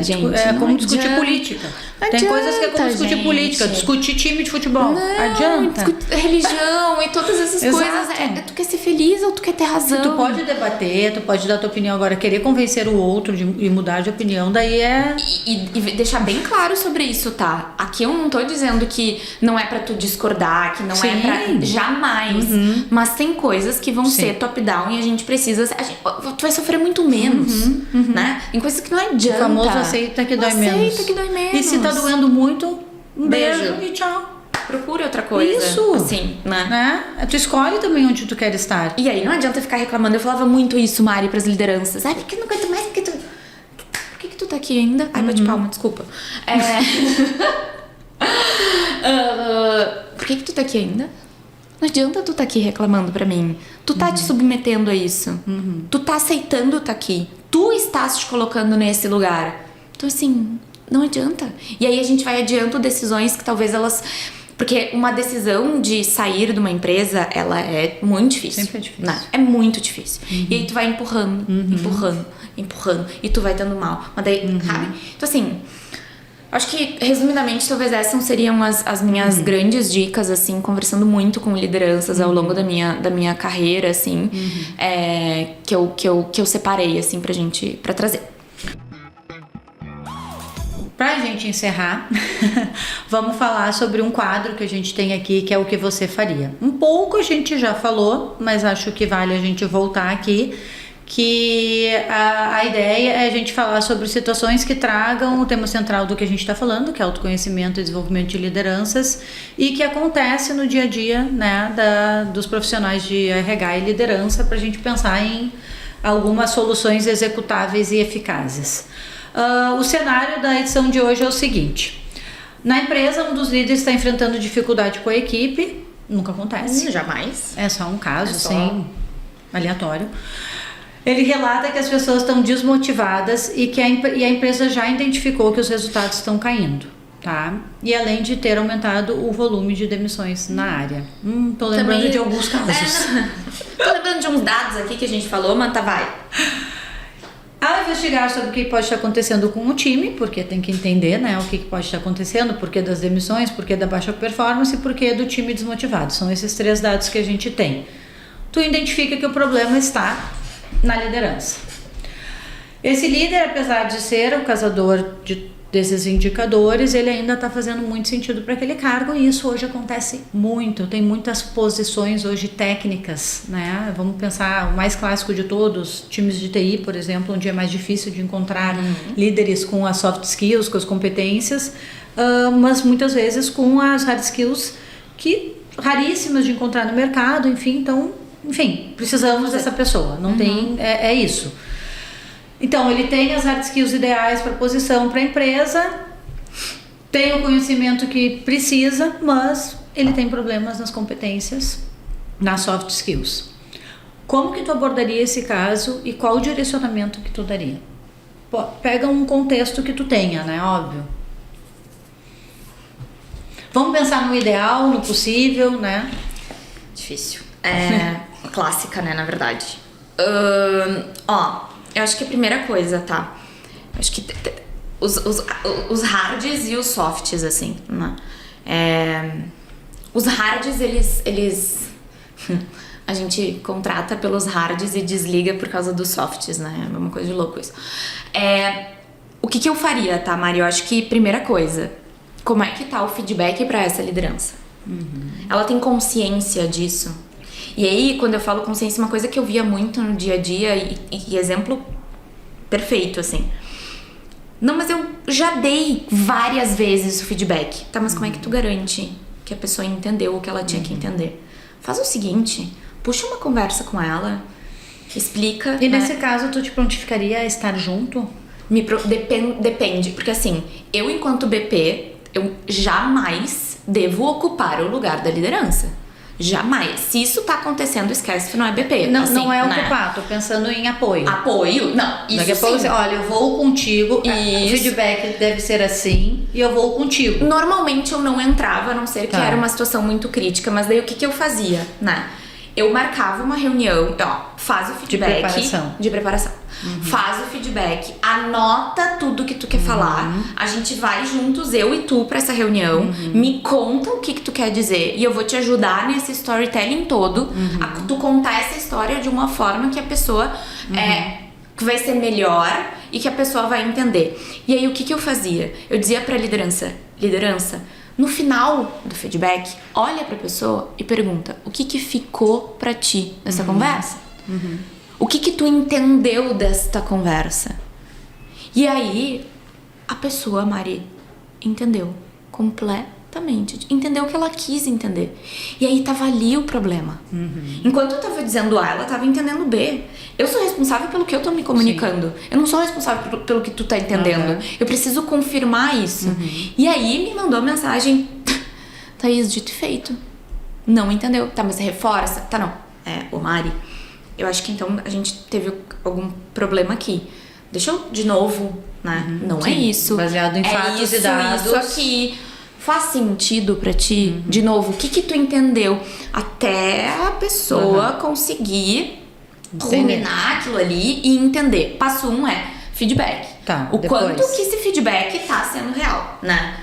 B: gente. É como discutir política. Tem coisas que é como discutir política, discutir time de futebol. Não adianta.
C: Religião e todas essas coisas. Tu quer ser feliz ou tu quer ter razão?
B: Tu pode debater, tu pode dar tua opinião. Agora, querer convencer o outro e mudar de opinião, daí é...
C: E deixar bem claro sobre isso, tá? Aqui eu não tô dizendo que não é pra tu discordar, que não é pra... Jamais. Mas tem coisas que vão ser top-down e a gente precisa... tu vai sofrer muito menos, né? Em coisas que não adianta.
B: O famoso aceita que dói menos.
C: Aceita que dói menos.
B: E se tá doendo muito, um beijo e tchau.
C: Procura outra coisa. Isso. Assim, né?
B: Tu escolhe também onde tu quer estar.
C: E aí não adianta ficar reclamando. Eu falava muito isso, Mari, pras lideranças. Ai, porque eu não aguento mais, porque tu... Por que tu tá aqui ainda? Ai, bate palma, desculpa. Por que tu tá aqui ainda? Não adianta tu tá aqui reclamando pra mim. Tu tá te submetendo a isso. Tu tá aceitando tá aqui. Tu estás te colocando nesse lugar. Então, assim, não adianta. E aí a gente vai adiando decisões que talvez elas... Porque uma decisão de sair de uma empresa, ela é muito difícil.
B: Sempre é difícil.
C: Não, é muito difícil. E aí tu vai empurrando. E tu vai dando mal. Mas daí, sabe? Então, assim... Acho que, resumidamente, talvez essas seriam as minhas grandes dicas, assim, conversando muito com lideranças ao longo da minha carreira, assim, que eu separei, assim, pra trazer.
B: Pra gente encerrar, vamos falar sobre um quadro que a gente tem aqui, que é o que você faria. Um pouco a gente já falou, mas acho que vale a gente voltar aqui, que a ideia é a gente falar sobre situações que tragam o tema central do que a gente está falando, que é autoconhecimento e desenvolvimento de lideranças, e que acontece no dia a dia, né, dos profissionais de RH e liderança, para a gente pensar em algumas soluções executáveis e eficazes. O cenário da edição de hoje é o seguinte: na empresa, um dos líderes está enfrentando dificuldade com a equipe. Nunca acontece.
C: Jamais.
B: É só um caso, assim, aleatório. Ele relata que as pessoas estão desmotivadas e que a empresa já identificou que os resultados estão caindo, tá? E além de ter aumentado o volume de demissões na área. Tô lembrando também de alguns casos.
C: Tô lembrando de uns dados aqui que a gente falou, mas tá, vai.
B: Ao investigar sobre o que pode estar acontecendo com o time, porque tem que entender, né, o que pode estar acontecendo, porquê das demissões, porquê da baixa performance e porquê do time desmotivado. São esses 3 dados que a gente tem. Tu identifica que o problema está na liderança. Esse líder, apesar de ser o causador desses indicadores, ele ainda está fazendo muito sentido para aquele cargo, e isso hoje acontece muito. Tem muitas posições hoje técnicas, né? Vamos pensar o mais clássico de todos, times de TI, por exemplo, onde é mais difícil de encontrar líderes com as soft skills, com as competências, mas muitas vezes com as hard skills que raríssimas de encontrar no mercado, enfim, precisamos dessa pessoa, não tem, é isso. Então, ele tem as hard skills ideais para a posição, para a empresa, tem o conhecimento que precisa, mas ele tem problemas nas competências, nas soft skills. Como que tu abordaria esse caso e qual o direcionamento que tu daria? Pô, pega um contexto que tu tenha, né? Óbvio. Vamos pensar no ideal, no possível, né?
C: Difícil. Clássica, né, na verdade. Eu acho que a primeira coisa, tá? Eu acho que os hards e os softs, assim, né? Os hards, eles a gente contrata pelos hards e desliga por causa dos softs, né? É uma coisa de louco isso. O que eu faria, tá, Mari? Eu acho que, primeira coisa, como é que tá o feedback pra essa liderança? Ela tem consciência disso? E aí, quando eu falo consciência, uma coisa que eu via muito no dia a dia e exemplo perfeito, assim. Não, mas eu já dei várias vezes o feedback. Tá, mas como é que tu garante que a pessoa entendeu o que ela tinha que entender? Faz o seguinte, puxa uma conversa com ela, explica...
B: E nesse caso, tu te prontificaria a estar junto?
C: Depende, porque assim, eu enquanto BP, eu jamais devo ocupar o lugar da liderança. Jamais. Se isso tá acontecendo, esquece que não é BP.
B: Não,
C: assim,
B: não é
C: né?
B: ocupar, tô pensando em apoio.
C: Apoio? Não, isso
B: Daqui a pouco
C: sim.
B: você, olha, eu vou contigo, o feedback deve ser assim, e eu vou contigo.
C: Normalmente eu não entrava, a não ser que
B: Tá.
C: era uma situação muito crítica, mas daí o que eu fazia, né? Eu marcava uma reunião, faz o feedback de preparação. Faz o feedback, anota tudo que tu quer falar. A gente vai juntos, eu e tu, pra essa reunião. Me conta o que tu quer dizer e eu vou te ajudar nesse storytelling todo a tu contar essa história de uma forma que a pessoa que vai ser melhor e que a pessoa vai entender. E aí o que eu fazia? Eu dizia pra liderança, no final do feedback, olha pra pessoa e pergunta o que ficou pra ti nessa conversa? O que tu entendeu desta conversa? E aí, a pessoa, Mari, entendeu completamente. Entendeu o que ela quis entender. E aí tava ali o problema. Enquanto eu tava dizendo A, ela tava entendendo B. Eu sou responsável pelo que eu tô me comunicando. Sim. Eu não sou responsável pelo que tu tá entendendo. Eu preciso confirmar isso. E aí me mandou mensagem: Thaís, dito e feito. Não entendeu. Tá, mas reforça. Tá, não. Ô Mari, eu acho que então a gente teve algum problema aqui. Deixa eu de novo, né? Não é isso.
B: Baseado em fatos e dados.
C: Isso aqui. Faz sentido pra ti? De novo, o que tu entendeu? Até a pessoa conseguir ruminar aquilo ali e entender. Passo 1 é feedback.
B: Tá,
C: o quanto que esse feedback tá sendo real, né?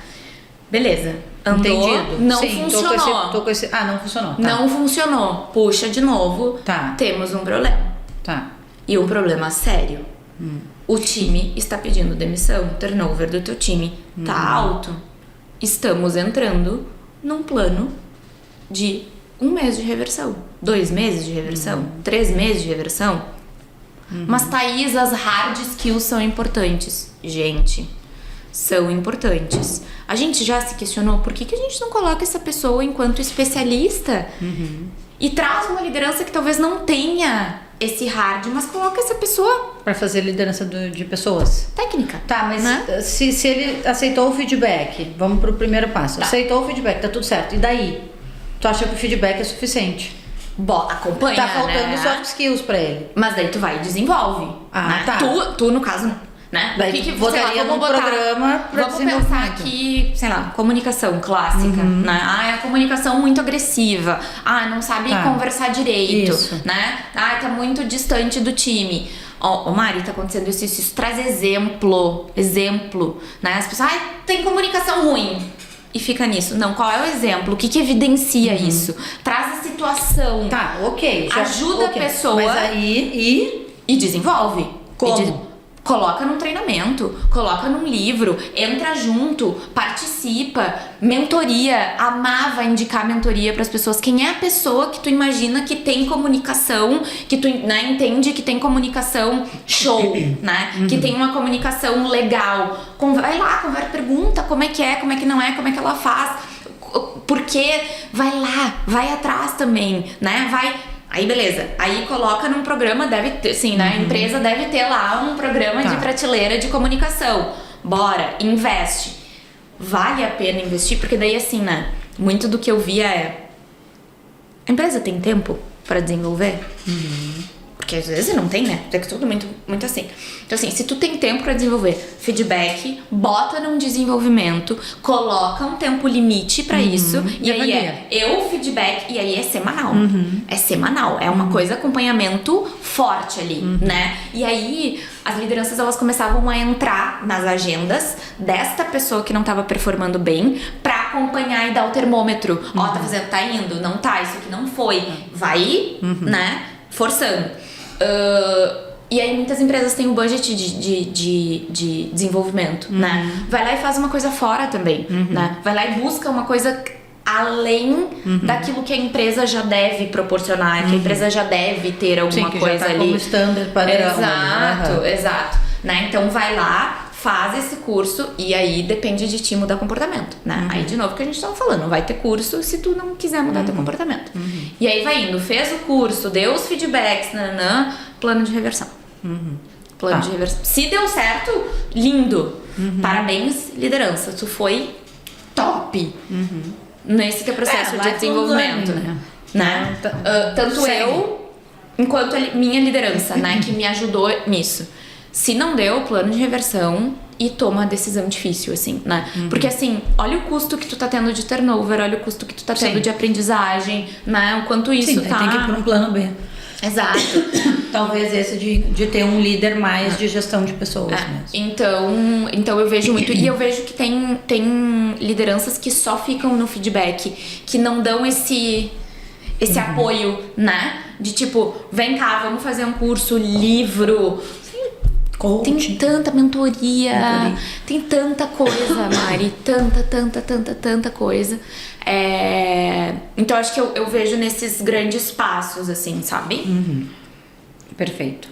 C: Beleza. Andou,
B: entendido.
C: não
B: Sim,
C: funcionou.
B: Tô com esse... Ah, não funcionou. Tá.
C: Não funcionou. Puxa de novo.
B: Tá.
C: Temos um problema.
B: Tá.
C: E um problema sério. O time está pedindo demissão. O turnover do teu time tá alto. Estamos entrando num plano de 1 mês de reversão, 2 meses de reversão, 3 meses de reversão. Mas, Thaís, as hard skills são importantes. Gente, são importantes. A gente já se questionou por que a gente não coloca essa pessoa enquanto especialista e traz uma liderança que talvez não tenha esse hard, mas coloca essa pessoa
B: pra fazer liderança de pessoas.
C: técnica.
B: Tá, mas
C: né?
B: se ele aceitou o feedback, vamos pro primeiro passo.
C: Tá.
B: Aceitou o feedback, tá tudo certo. E daí? Tu acha que o feedback é suficiente?
C: Acompanha,
B: Tá faltando
C: né?
B: soft skills pra ele.
C: Mas daí tu vai e desenvolve.
B: Ah,
C: né?
B: tá.
C: Tu, no caso, né?
B: Daí tu botaria num programa pra
C: Vamos
B: desenvolvimento.
C: pensar aqui, sei lá, comunicação clássica, né? É a comunicação muito agressiva. Não sabe
B: Tá.
C: conversar direito,
B: Isso.
C: né? Tá muito distante do time. Ó, Mari, tá acontecendo isso. Traz exemplo, né? As pessoas, tem comunicação ruim. E fica nisso. Não, qual é o exemplo? O que evidencia isso? Traz a situação.
B: Tá, ok.
C: Ajuda a pessoa.
B: Mas aí,
C: E desenvolve.
B: Como?
C: Coloca num treinamento, coloca num livro, entra junto, participa, mentoria. Amava indicar mentoria para as pessoas. Quem é a pessoa que tu imagina que tem comunicação, que tu, né, entende que tem comunicação show, né? Que tem uma comunicação legal. Vai lá, pergunta como é que não é, como é que ela faz. Porque vai lá, vai atrás também, né? Aí beleza, aí coloca num programa, deve ter, sim, né? A empresa deve ter lá um programa de prateleira de comunicação. Bora, investe. Vale a pena investir, porque daí assim, né? Muito do que eu via é: a empresa tem tempo pra desenvolver? Porque às vezes não tem, né? É tudo muito, muito assim. Então assim, se tu tem tempo pra desenvolver feedback, bota num desenvolvimento, coloca um tempo limite pra isso. E aí feedback, e aí é semanal. É semanal, é uma coisa, acompanhamento forte ali, né? E aí as lideranças, elas começavam a entrar nas agendas desta pessoa que não tava performando bem pra acompanhar e dar o termômetro. Ó, tá fazendo, tá indo, não tá, isso aqui não foi. Vai, né? Forçando. E aí muitas empresas têm um budget de desenvolvimento, né? Vai lá e faz uma coisa fora também, né? Vai lá e busca uma coisa além daquilo que a empresa já deve proporcionar, que a empresa já deve ter alguma coisa
B: já tá
C: ali.
B: Como standard padrão.
C: Exato. Né? Então vai lá, faz esse curso, e aí depende de ti mudar comportamento, né? Aí de novo que a gente tava falando, não vai ter curso se tu não quiser mudar teu comportamento. E aí vai indo, fez o curso, deu os feedbacks, plano de reversão. Plano de reversão. Se deu certo, lindo. Parabéns, liderança. Tu foi top nesse teu processo de desenvolvimento. Né? Tanto eu, enquanto minha liderança, né, que me ajudou nisso. Se não deu, plano de reversão e toma a decisão difícil, assim, né? Porque, assim, olha o custo que tu tá tendo de turnover, olha o custo que tu tá tendo de aprendizagem, né? O quanto isso tá...
B: tem que ir pra um plano B.
C: Exato.
B: Talvez esse de ter um líder mais de gestão de pessoas mesmo.
C: Então eu vejo muito. E eu vejo que tem lideranças que só ficam no feedback, que não dão esse apoio, né? De tipo, vem cá, vamos fazer um curso, livro... Coaching. Tem tanta mentoria, tem tanta coisa, Mari, tanta coisa. Então acho que eu vejo nesses grandes passos, assim, sabe?
B: Perfeito.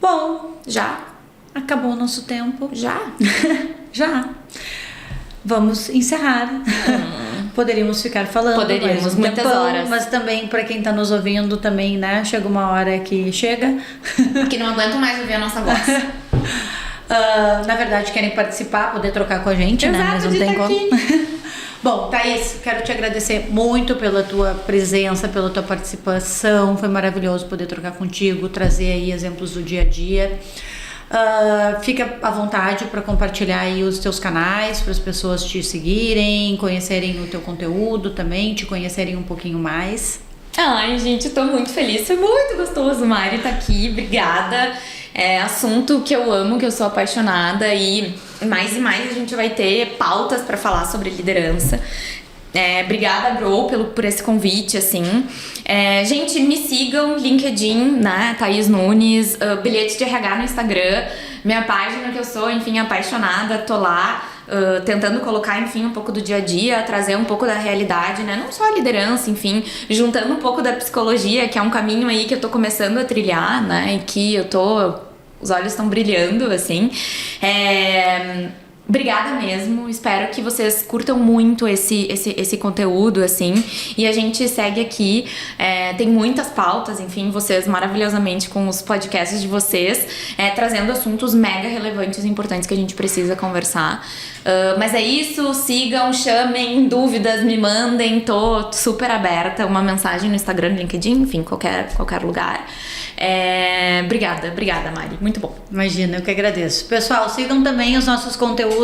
B: Bom,
C: já
B: acabou o nosso tempo.
C: Já?
B: Já. Vamos encerrar. Poderíamos ficar falando.
C: Poderíamos, muitas horas.
B: Mas também, para quem tá nos ouvindo, também, né? Chega uma hora que chega.
C: Que não aguento mais ouvir a nossa voz.
B: Na verdade, querem participar, poder trocar com a gente,
C: exato,
B: né? Mas não tem como. Bom, Thaís, quero te agradecer muito pela tua presença, pela tua participação. Foi maravilhoso poder trocar contigo, trazer aí exemplos do dia a dia. Fica à vontade para compartilhar aí os teus canais, para as pessoas te seguirem, conhecerem o teu conteúdo também, te conhecerem um pouquinho mais.
C: Ai, gente, tô muito feliz. Foi muito gostoso, Mari, tá aqui. Obrigada. É assunto que eu amo, que eu sou apaixonada, e mais a gente vai ter pautas para falar sobre liderança. Obrigada, Grow, por esse convite, assim. Gente, me sigam, LinkedIn, né? Thaís Nunes, bilhete de RH no Instagram, minha página que eu sou, enfim, apaixonada, tô lá tentando colocar, enfim, um pouco do dia a dia, trazer um pouco da realidade, né? Não só a liderança, enfim, juntando um pouco da psicologia, que é um caminho aí que eu tô começando a trilhar, né? E que os olhos estão brilhando, assim. Obrigada mesmo, espero que vocês curtam muito esse conteúdo, assim, e a gente segue aqui, tem muitas pautas, enfim, vocês maravilhosamente com os podcasts de vocês, trazendo assuntos mega relevantes e importantes que a gente precisa conversar. Mas é isso, sigam, chamem, dúvidas, me mandem, tô super aberta, uma mensagem no Instagram, no LinkedIn, enfim, qualquer lugar. Obrigada, Mari, muito bom.
B: Imagina, eu que agradeço. Pessoal, sigam também os nossos conteúdos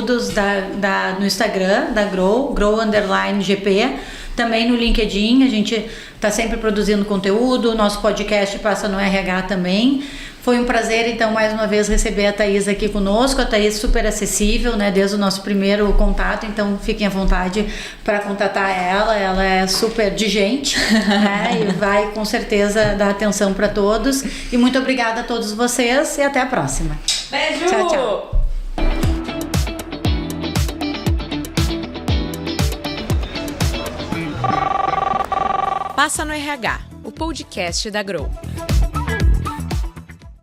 B: no Instagram, da Grow_GP, também no LinkedIn, a gente tá sempre produzindo conteúdo, nosso podcast passa no RH também. Foi um prazer, então, mais uma vez receber a Thaís aqui conosco. A Thaís super acessível, né, desde o nosso primeiro contato, então fiquem à vontade para contatar ela. Ela é super de gente, né, e vai com certeza dar atenção para todos. E muito obrigada a todos vocês e até a próxima.
C: Beijo!
B: Tchau, tchau.
A: Passa no RH, o podcast da Grow.